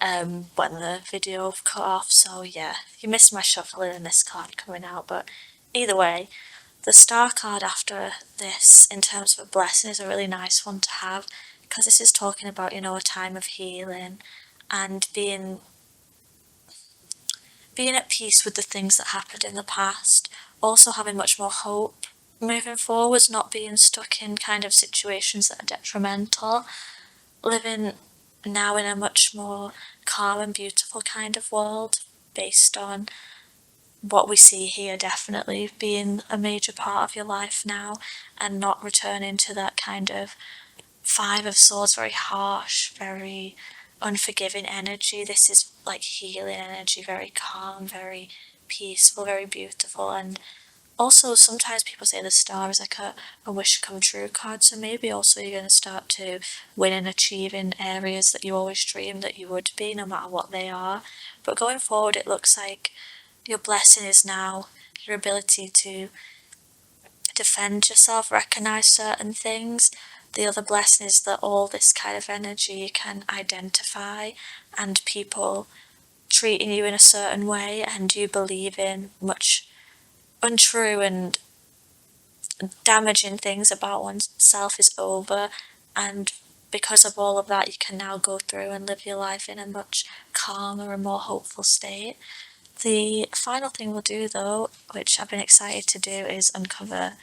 when the video cut off, so yeah, you missed my shuffling and this card coming out. But either way, the Star card after this, in terms of a blessing, is a really nice one to have, because this is talking about, a time of healing and being at peace with the things that happened in the past, also having much more hope moving forwards, not being stuck in kind of situations that are detrimental, living now in a much more calm and beautiful kind of world, based on what we see here definitely being a major part of your life now, and not returning to that kind of Five of Swords, very harsh, very unforgiving energy. This is like healing energy, very calm, very peaceful, very beautiful. And also sometimes people say the Star is like a wish come true card, so maybe also you're going to start to win and achieve in areas that you always dreamed that you would be, no matter what they are. But going forward, it looks like your blessing is now your ability to defend yourself, recognize certain things. The other blessing is that all this kind of energy you can identify, and people treating you in a certain way and you believe in much untrue and damaging things about oneself is over. And because of all of that, you can now go through and live your life in a much calmer and more hopeful state. The final thing we'll do though, which I've been excited to do, is uncover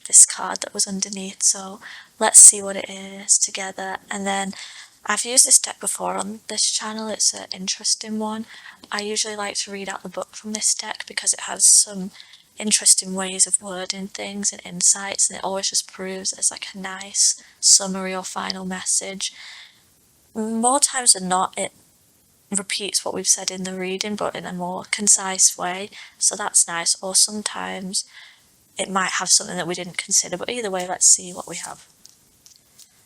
this card that was underneath. So let's see what it is together. And then I've used this deck before on this channel. It's an interesting one. I usually like to read out the book from this deck because it has some interesting ways of wording things and insights, and it always just proves as like a nice summary or final message. More times than not, it repeats what we've said in the reading, but in a more concise way, so that's nice. Or sometimes it might have something that we didn't consider, but either way, let's see what we have.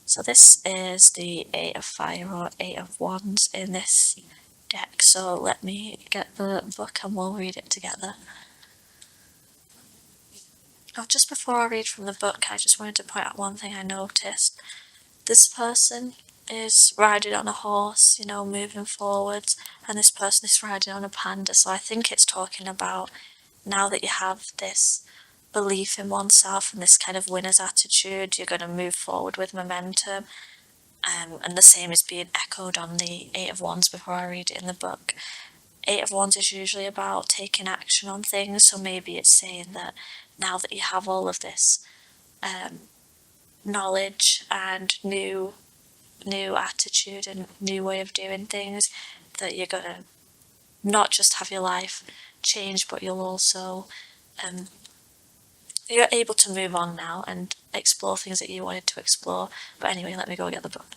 So this is the Eight of Fire or Eight of Wands in this deck, so let me get the book and we'll read it together. Oh, just before I read from the book, I just wanted to point out one thing I noticed. This person is riding on a horse, moving forwards, and this person is riding on a panda, so I think it's talking about now that you have this belief in oneself and this kind of winner's attitude, you're going to move forward with momentum. And the same is being echoed on the Eight of Wands before I read it in the book. Eight of Wands is usually about taking action on things, so maybe it's saying that now that you have all of this knowledge and new attitude and new way of doing things, that you're going to not just have your life change, but you'll also you're able to move on now and explore things that you wanted to explore. But anyway, let me go get the book.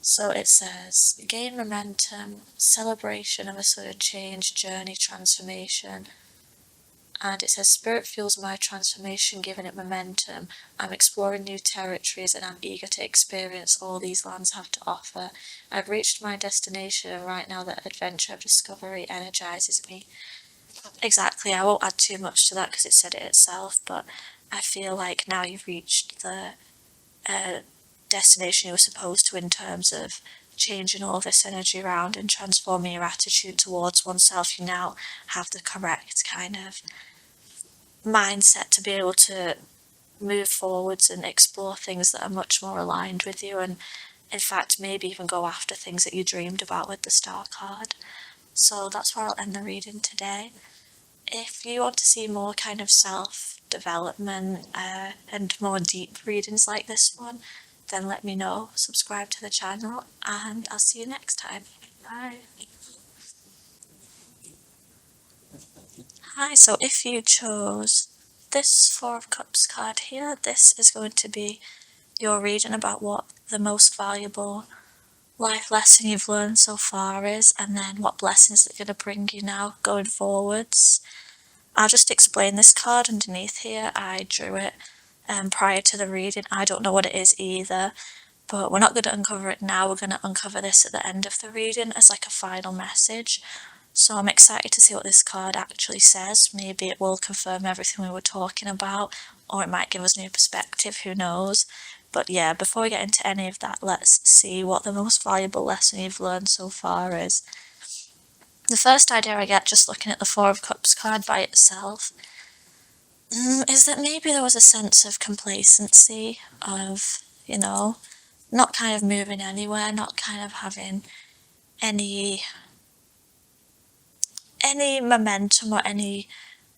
So it says, gain momentum, celebration of a sudden change, journey, transformation. and it says spirit fuels my transformation, giving it momentum. I'm exploring new territories and I'm eager to experience all these lands have to offer. I've reached my destination and right now the adventure of discovery energizes me. Exactly, I won't add too much to that because it said it itself, but I feel like now you've reached the destination you were supposed to in terms of changing all this energy around and transforming your attitude towards oneself. You now have the correct kind of mindset to be able to move forwards and explore things that are much more aligned with you, and in fact maybe even go after things that you dreamed about with the star card. So that's where I'll end the reading today. If you want to see more kind of self development and more deep readings like this one, then let me know, subscribe to the channel, and I'll see you next time. Bye. Hi, so if you chose this Four of Cups card here, this is going to be your reading about what the most valuable life lesson you've learned so far is, and then what blessings it's going to bring you now going forwards. I'll just explain this card underneath here. I drew it prior to the reading. I don't know what it is either, but we're not going to uncover it now. We're going to uncover this at the end of the reading as like a final message. So I'm excited to see what this card actually says. Maybe it will confirm everything we were talking about, or it might give us new perspective, who knows. But yeah, before we get into any of that, let's see what the most valuable lesson you've learned so far is. The first idea I get just looking at the Four of Cups card by itself is that maybe there was a sense of complacency, of, not kind of moving anywhere, not kind of having any momentum or any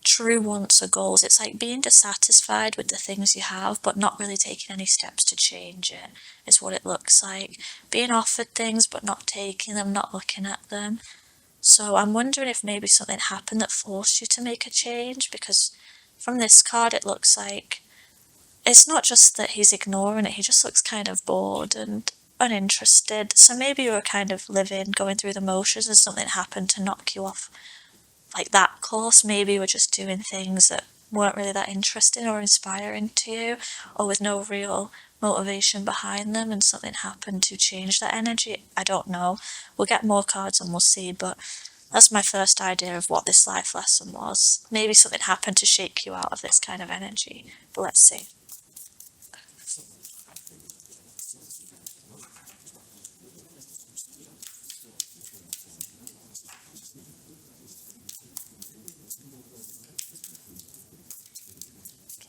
true wants or goals. It's like being dissatisfied with the things you have, but not really taking any steps to change it, is what it looks like. Being offered things, but not taking them, not looking at them. So I'm wondering if maybe something happened that forced you to make a change, because from this card it looks like it's not just that he's ignoring it, he just looks kind of bored and uninterested. So maybe you were kind of going through the motions and something happened to knock you off like that course. Maybe you were just doing things that weren't really that interesting or inspiring to you, or with no real motivation behind them, and something happened to change that energy. I don't know. We'll get more cards and we'll see, but that's my first idea of what this life lesson was. Maybe something happened to shake you out of this kind of energy, but let's see.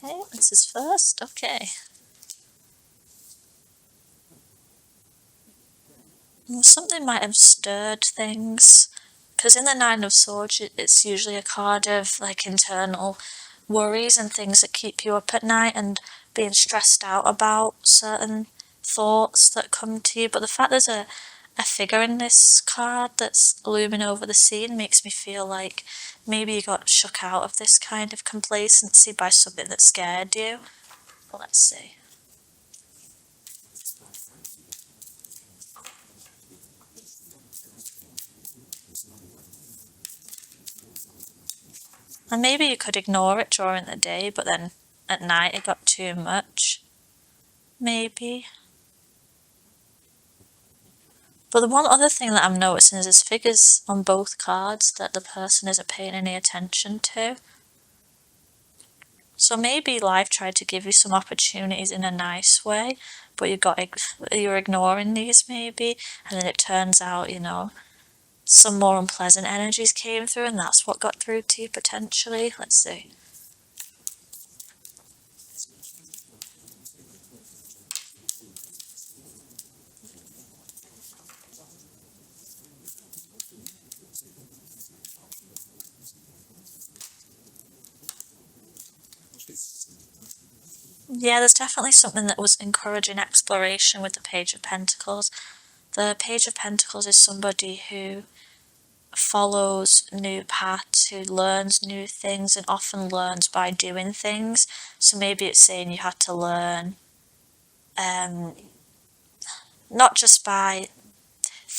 Okay, this is first. Okay. Well, something might have stirred things, because in the Nine of Swords it's usually a card of like internal worries and things that keep you up at night and being stressed out about certain thoughts that come to you. But the fact there's a figure in this card that's looming over the scene makes me feel like maybe you got shook out of this kind of complacency by something that scared you. Well, let's see. And maybe you could ignore it during the day, but then at night it got too much. Maybe. But the one other thing that I'm noticing is there's figures on both cards that the person isn't paying any attention to. So maybe life tried to give you some opportunities in a nice way, but you're ignoring these maybe, and then it turns out, some more unpleasant energies came through, and that's what got through to you potentially. Let's see. Yeah, there's definitely something that was encouraging exploration with the Page of Pentacles. The Page of Pentacles is somebody who follows new paths, who learns new things, and often learns by doing things. So maybe it's saying you had to learn not just by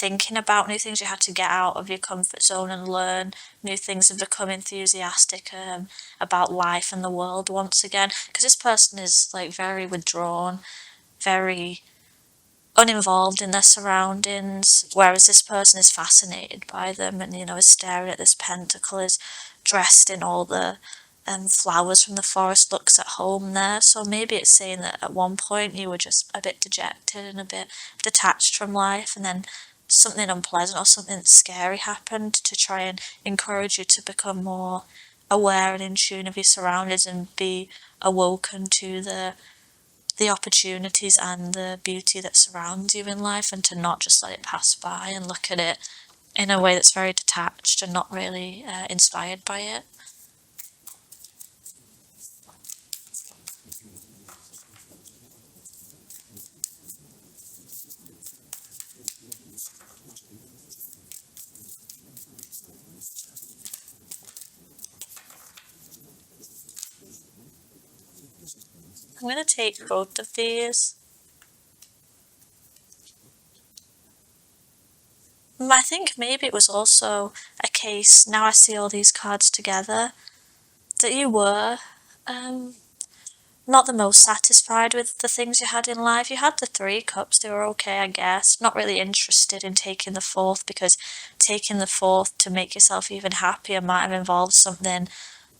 thinking about new things. You had to get out of your comfort zone and learn new things and become enthusiastic about life and the world once again. Because this person is like very withdrawn, very uninvolved in their surroundings, whereas this person is fascinated by them and, is staring at this pentacle, is dressed in all the flowers from the forest, looks at home there. So maybe it's saying that at one point you were just a bit dejected and a bit detached from life, and then something unpleasant or something scary happened to try and encourage you to become more aware and in tune of your surroundings and be awoken to the opportunities and the beauty that surrounds you in life, and to not just let it pass by and look at it in a way that's very detached and not really inspired by it. I'm going to take both of these. I think maybe it was also a case, now I see all these cards together, that you were um, not the most satisfied with the things you had in life. You had the three cups, they were okay, I guess. Not really interested in taking the fourth, because taking the fourth to make yourself even happier might have involved something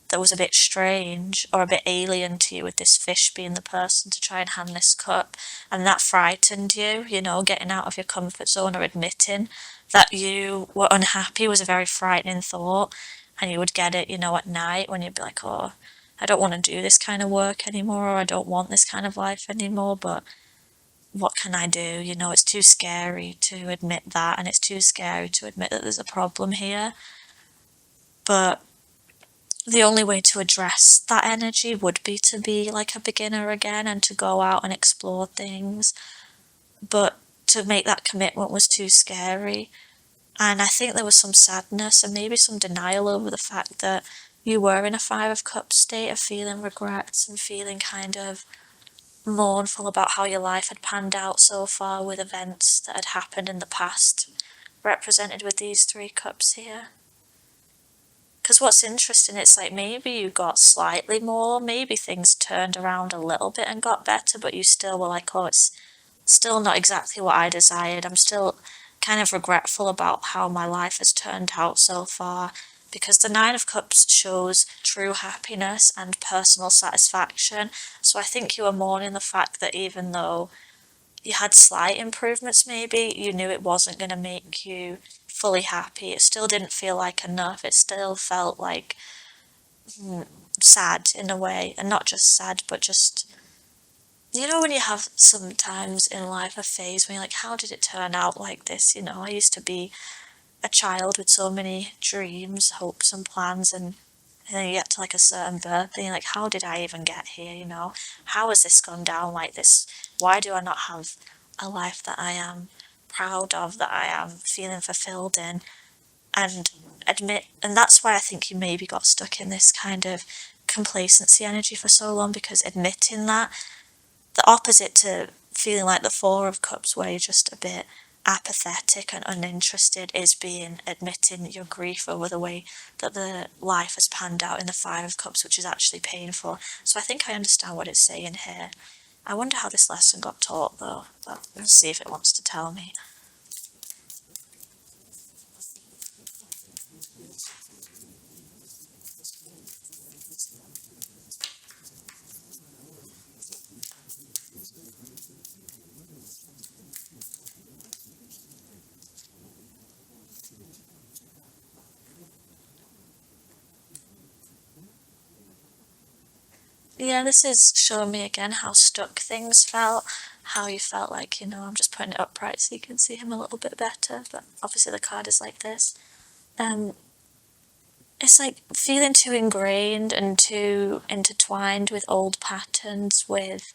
that was a bit strange or a bit alien to you, with this fish being the person to try and hand this cup, and that frightened you. Getting out of your comfort zone or admitting that you were unhappy was a very frightening thought, and you would get it, at night when you'd be like, oh, I don't want to do this kind of work anymore, or I don't want this kind of life anymore, but what can I do? It's too scary to admit that, and it's too scary to admit that there's a problem here. But the only way to address that energy would be to be like a beginner again and to go out and explore things. But to make that commitment was too scary. And I think there was some sadness and maybe some denial over the fact that you were in a Five of Cups state of feeling regrets and feeling kind of mournful about how your life had panned out so far, with events that had happened in the past represented with these three cups here. Because what's interesting, it's like maybe you got slightly more, maybe things turned around a little bit and got better, but you still were like, oh, it's still not exactly what I desired. I'm still kind of regretful about how my life has turned out so far. Because the Nine of Cups shows true happiness and personal satisfaction. So I think you were mourning the fact that even though you had slight improvements, maybe you knew it wasn't going to make you fully happy. It still didn't feel like enough. It still felt like sad in a way, and not just sad, but just, when you have sometimes in life a phase when you're like, how did it turn out like this? I used to be a child with so many dreams, hopes and plans, and then you get to like a certain birthday and you're like, how did I even get here? How has this gone down like this? Why do I not have a life that I am proud of, that I am feeling fulfilled in? And that's why I think you maybe got stuck in this kind of complacency energy for so long, because admitting that, the opposite to feeling like the Four of Cups, where you're just a bit apathetic and uninterested, is admitting your grief over the way that the life has panned out in the Five of Cups, which is actually painful. So I think I understand what it's saying here. I wonder how this lesson got taught though, but we'll see if it wants to tell me. Yeah, this is showing me again how stuck things felt, how you felt like, I'm just putting it upright so you can see him a little bit better, but obviously the card is like this. Um, it's like feeling too ingrained and too intertwined with old patterns, with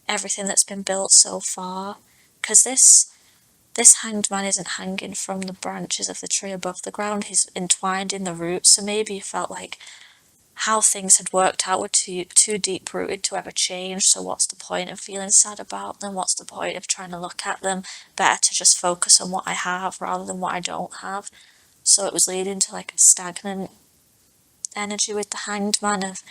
everything that's been built so far. Because this hanged man isn't hanging from the branches of the tree above the ground, he's entwined in the roots, so maybe you felt like how things had worked out were too deep rooted to ever change. So what's the point of feeling sad about them? What's the point of trying to look at them? Better to just focus on what I have rather than what I don't have. So it was leading to like a stagnant energy with the Hanged Man of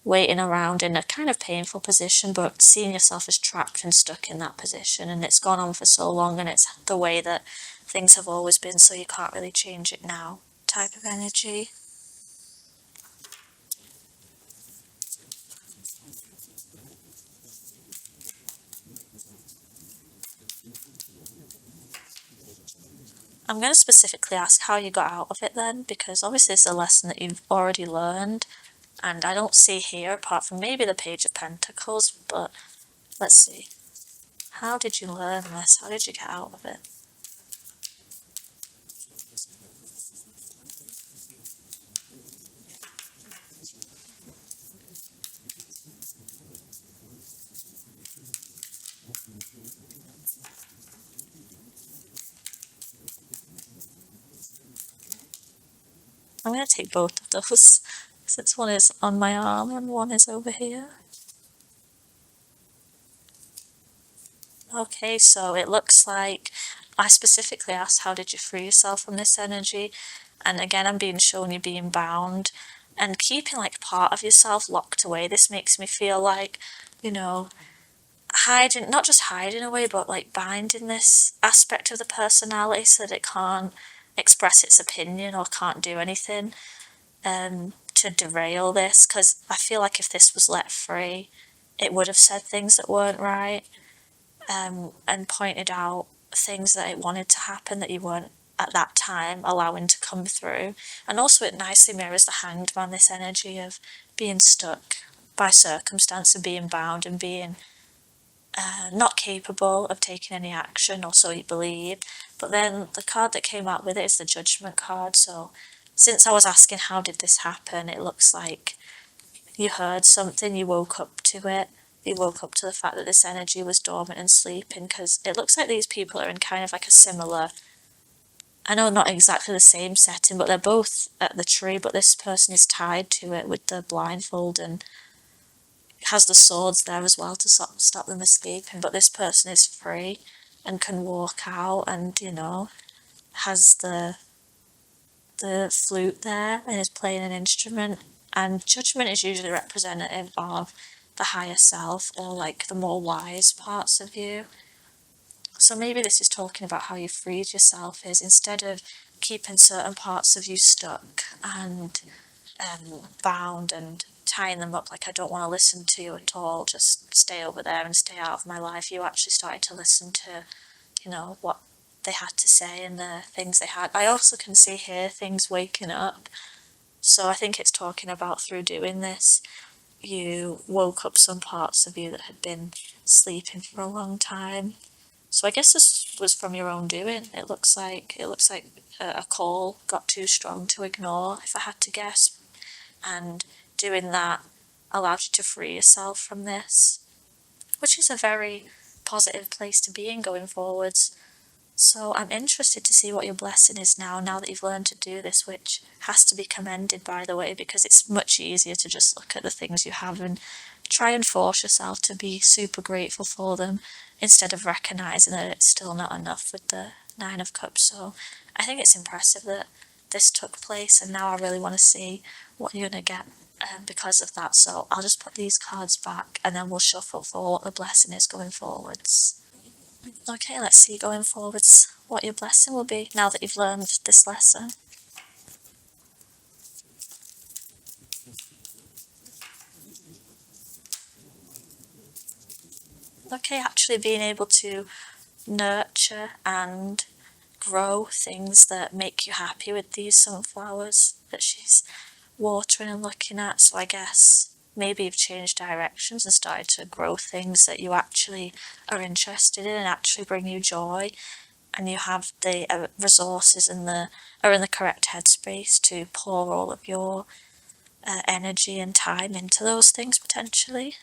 waiting around in a kind of painful position, but seeing yourself as trapped and stuck in that position. And it's gone on for so long, and it's the way that things have always been, so you can't really change it now type of energy. I'm going to specifically ask how you got out of it then, because obviously it's a lesson that you've already learned, and I don't see here, apart from maybe the Page of Pentacles, but let's see. How did you learn this? How did you get out of it? I'm going to take both of those, since one is on my arm and one is over here. Okay, so it looks like I specifically asked how did you free yourself from this energy, and again I'm being shown you being bound and keeping like part of yourself locked away. This makes me feel like, hiding, not just hiding away, but like binding this aspect of the personality so that it can't express its opinion or can't do anything to derail this, because I feel like if this was let free, it would have said things that weren't right, and pointed out things that it wanted to happen that you weren't at that time allowing to come through. And also it nicely mirrors the Hanged Man, this energy of being stuck by circumstance and being bound and being not capable of taking any action, or so you believe. But then the card that came out with it is the Judgment card. So since I was asking how did this happen, it looks like you heard something, you woke up to it. You woke up to the fact that this energy was dormant and sleeping, because it looks like these people are in kind of like a similar, I know not exactly the same setting, but they're both at the tree, but this person is tied to it with the blindfold and has the swords there as well to stop them escaping. But this person is free and can walk out, and has the flute there and is playing an instrument. And Judgment is usually representative of the higher self, or like the more wise parts of you. So maybe this is talking about how you freed yourself, is instead of keeping certain parts of you stuck and bound and tying them up, like I don't want to listen to you at all, just stay over there and stay out of my life. You actually started to listen to, what they had to say and the things they had. I also can see here things waking up. So I think it's talking about through doing this, you woke up some parts of you that had been sleeping for a long time. So I guess this was from your own doing. It looks like a call got too strong to ignore, if I had to guess, and doing that allowed you to free yourself from this, which is a very positive place to be in going forwards. So I'm interested to see what your blessing is now that you've learned to do this, which has to be commended, by the way, because it's much easier to just look at the things you have and try and force yourself to be super grateful for them, instead of recognising that it's still not enough with the Nine of Cups. So I think it's impressive that this took place, and now I really want to see what you're going to get because of that. So I'll just put these cards back and then we'll shuffle for what the blessing is going forwards. Okay, let's see going forwards what your blessing will be now that you've learned this lesson. Okay, actually being able to nurture and grow things that make you happy with these sunflowers that she's watering and looking at. So I guess maybe you've changed directions and started to grow things that you actually are interested in and actually bring you joy, and you have the resources and are in the correct headspace to pour all of your energy and time into those things potentially.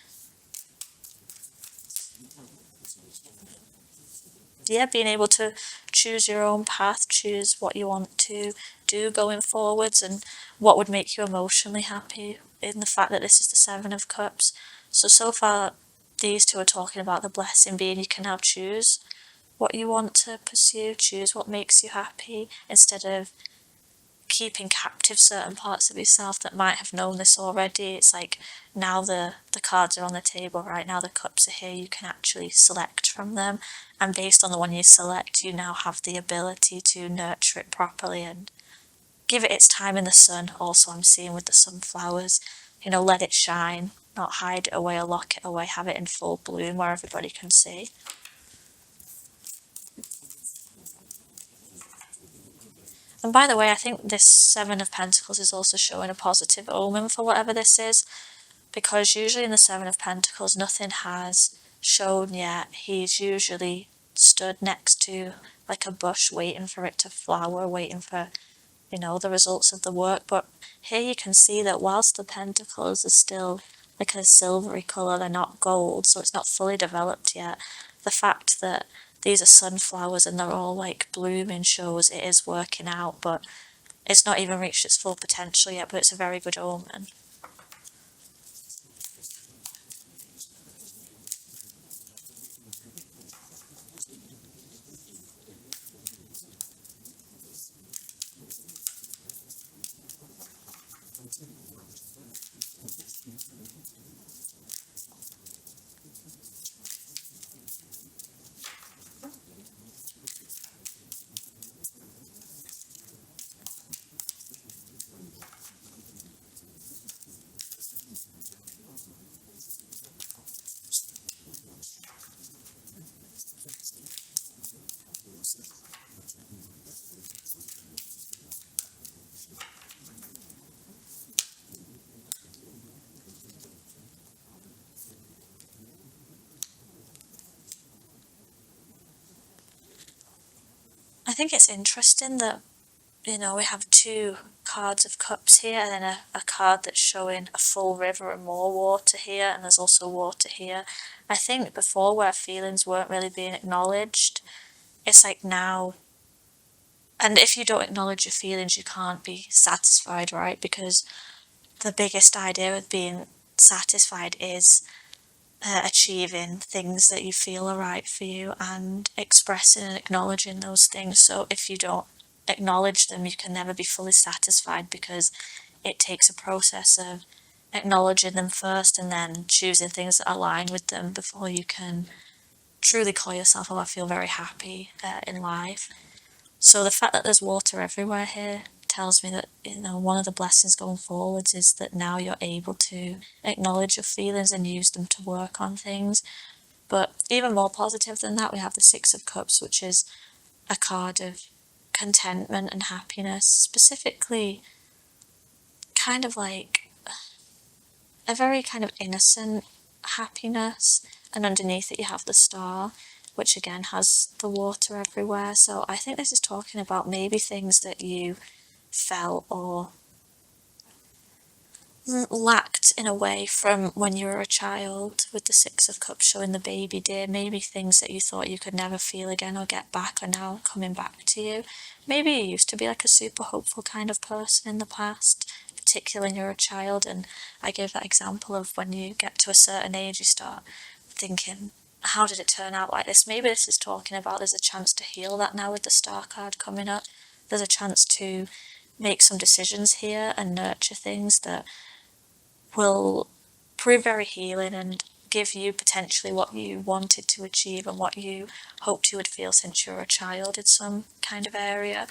Yeah, being able to choose your own path, choose what you want to do going forwards and what would make you emotionally happy in the fact that this is the Seven of Cups. So far, these two are talking about the blessing being you can now choose what you want to pursue, choose what makes you happy, instead of keeping captive certain parts of yourself that might have known this already. It's like now the cards are on the table, right? Now the cups are here, you can actually select from them. And based on the one you select, you now have the ability to nurture it properly and give it its time in the sun. Also, I'm seeing with the sunflowers, let it shine, not hide it away or lock it away, have it in full bloom where everybody can see. And by the way, I think this Seven of Pentacles is also showing a positive omen for whatever this is, because usually in the Seven of Pentacles, nothing has shown yet. He's usually stood next to like a bush waiting for it to flower, waiting for, the results of the work. But here you can see that whilst the pentacles are still like a silvery colour, they're not gold, so it's not fully developed yet. The fact that these are sunflowers and they're all like blooming shows it is working out, but it's not even reached its full potential yet, but it's a very good omen. I think it's interesting that, we have two cards of cups here and then a card that's showing a full river and more water here, and there's also water here. I think before, where feelings weren't really being acknowledged, it's like now, and if you don't acknowledge your feelings, you can't be satisfied, right? Because the biggest idea of being satisfied is achieving things that you feel are right for you and expressing and acknowledging those things. So if you don't acknowledge them, you can never be fully satisfied, because it takes a process of acknowledging them first and then choosing things that align with them before you can truly call yourself, oh, I feel very happy in life. So the fact that there's water everywhere here tells me that, one of the blessings going forwards is that now you're able to acknowledge your feelings and use them to work on things. But even more positive than that, we have the Six of Cups, which is a card of contentment and happiness, specifically kind of like a very kind of innocent happiness, and underneath it you have the star, which again has the water everywhere. So I think this is talking about maybe things that you felt or lacked in a way from when you were a child, with the Six of Cups showing the baby deer. Maybe things that you thought you could never feel again or get back are now coming back to you. Maybe you used to be like a super hopeful kind of person in the past, particularly when you're a child, and I gave that example of when you get to a certain age you start thinking, how did it turn out like this? Maybe this is talking about there's a chance to heal that now with the star card coming up. There's a chance to make some decisions here and nurture things that will prove very healing and give you potentially what you wanted to achieve and what you hoped you would feel since you were a child in some kind of area.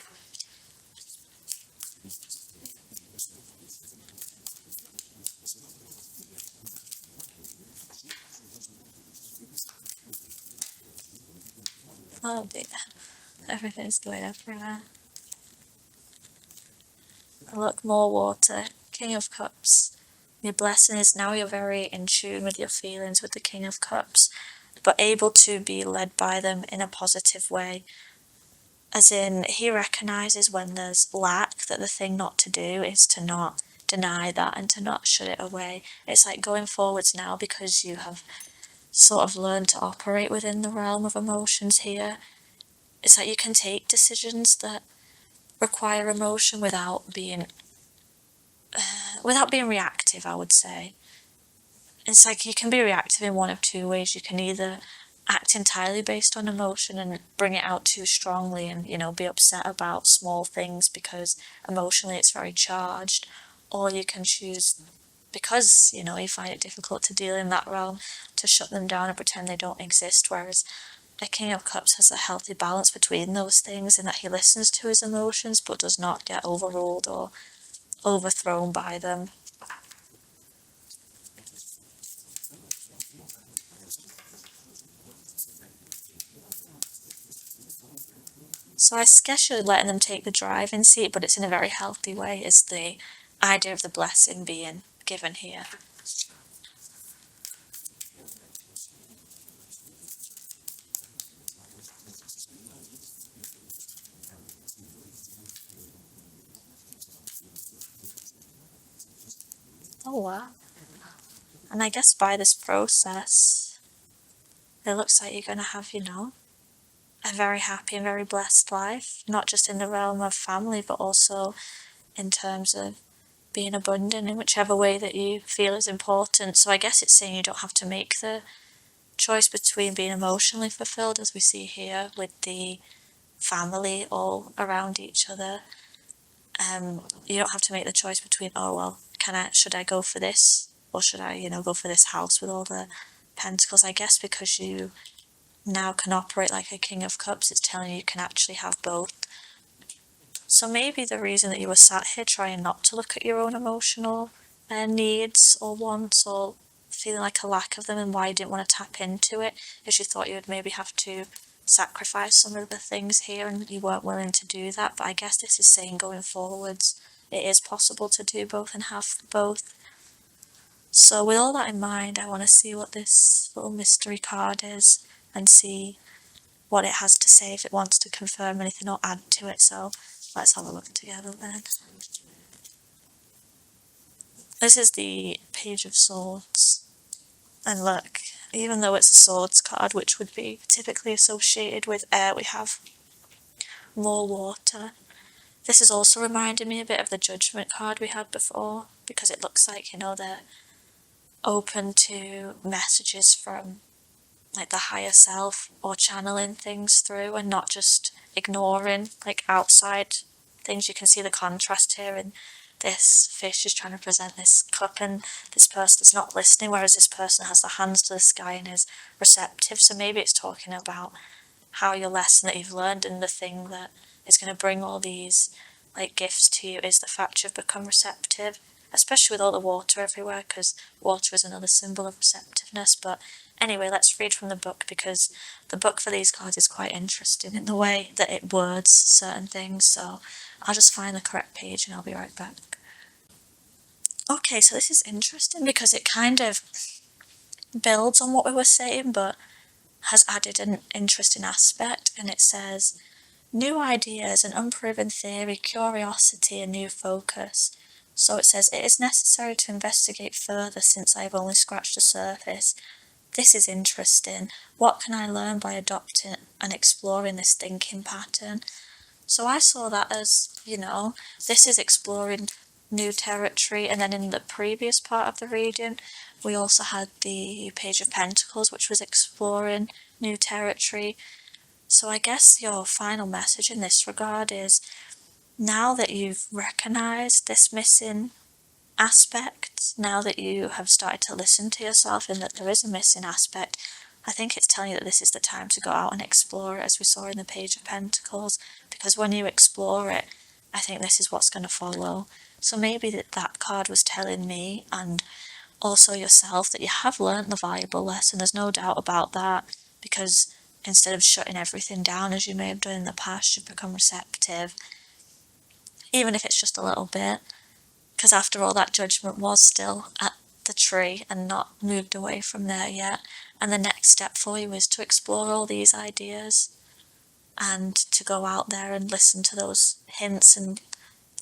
Oh dear, everything's going everywhere. Look, more water. King of Cups. Your blessing is now you're very in tune with your feelings with the King of Cups, but able to be led by them in a positive way. As in, he recognises when there's lack, that the thing not to do is to not deny that and to not shut it away. It's like going forwards now, because you have sort of learned to operate within the realm of emotions here. it's like you can take decisions that require emotion without being reactive, I would say. It's like you can be reactive in one of two ways. You can either act entirely based on emotion and bring it out too strongly and, be upset about small things because emotionally it's very charged, or you can choose, because, you find it difficult to deal in that realm, to shut them down and pretend they don't exist. Whereas a King of Cups has a healthy balance between those things in that he listens to his emotions but does not get overruled or overthrown by them. So I guess you're letting them take the driving seat, but it's in a very healthy way, is the idea of the blessing being given here. Oh wow. And I guess by this process, it looks like you're going to have, a very happy and very blessed life, not just in the realm of family, but also in terms of being abundant in whichever way that you feel is important. So I guess it's saying you don't have to make the choice between being emotionally fulfilled, as we see here with the family all around each other. You don't have to make the choice between, oh well, should I go for this, or should I, go for this house with all the pentacles? I guess because you now can operate like a King of Cups, it's telling you can actually have both. So maybe the reason that you were sat here trying not to look at your own emotional needs or wants, or feeling like a lack of them, and why you didn't want to tap into it, is you thought you would maybe have to sacrifice some of the things here and you weren't willing to do that. But I guess this is saying going forwards it is possible to do both and have both. So with all that in mind, I want to see what this little mystery card is and see what it has to say, if it wants to confirm anything or add to it. So let's have a look together then. This is the Page of Swords. And look, even though it's a swords card, which would be typically associated with air, we have more water. This is also reminding me a bit of the Judgment card we had before, because it looks like, they're open to messages from like the higher self, or channeling things through and not just ignoring like outside things. You can see the contrast here, and this fish is trying to present this cup and this person is not listening, whereas this person has the hands to the sky and is receptive. So maybe it's talking about how your lesson that you've learned and the thing that is going to bring all these like gifts to you is the fact you've become receptive, especially with all the water everywhere, because water is another symbol of receptiveness. But anyway, let's read from the book, because the book for these cards is quite interesting in the way that it words certain things. So I'll just find the correct page and I'll be right back. Okay, so this is interesting because it kind of builds on what we were saying, but has added an interesting aspect. And it says, new ideas, an unproven theory, curiosity, a new focus. So it says, it is necessary to investigate further since I have only scratched the surface. This is interesting. What can I learn by adopting and exploring this thinking pattern? So I saw that as, this is exploring new territory. And then in the previous part of the reading, we also had the Page of Pentacles, which was exploring new territory. So I guess your final message in this regard is, now that you've recognized this missing aspect, now that you have started to listen to yourself and that there is a missing aspect, I think it's telling you that this is the time to go out and explore it, as we saw in the Page of Pentacles, because when you explore it, I think this is what's going to follow. So maybe that card was telling me, and also yourself, that you have learnt the valuable lesson. There's no doubt about that, because instead of shutting everything down as you may have done in the past, you've become receptive, even if it's just a little bit, because after all, that judgment was still at the tree and not moved away from there yet. And the next step for you is to explore all these ideas and to go out there and listen to those hints and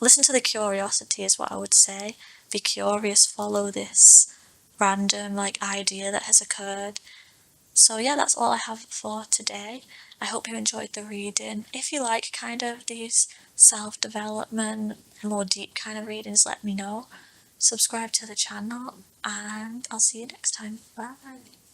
listen to the curiosity, is what I would say. Be curious, follow this random idea that has occurred, So yeah, that's all I have for today. I hope you enjoyed the reading. If you like kind of these self-development, more deep kind of readings, let me know. Subscribe to the channel, and I'll see you next time. Bye.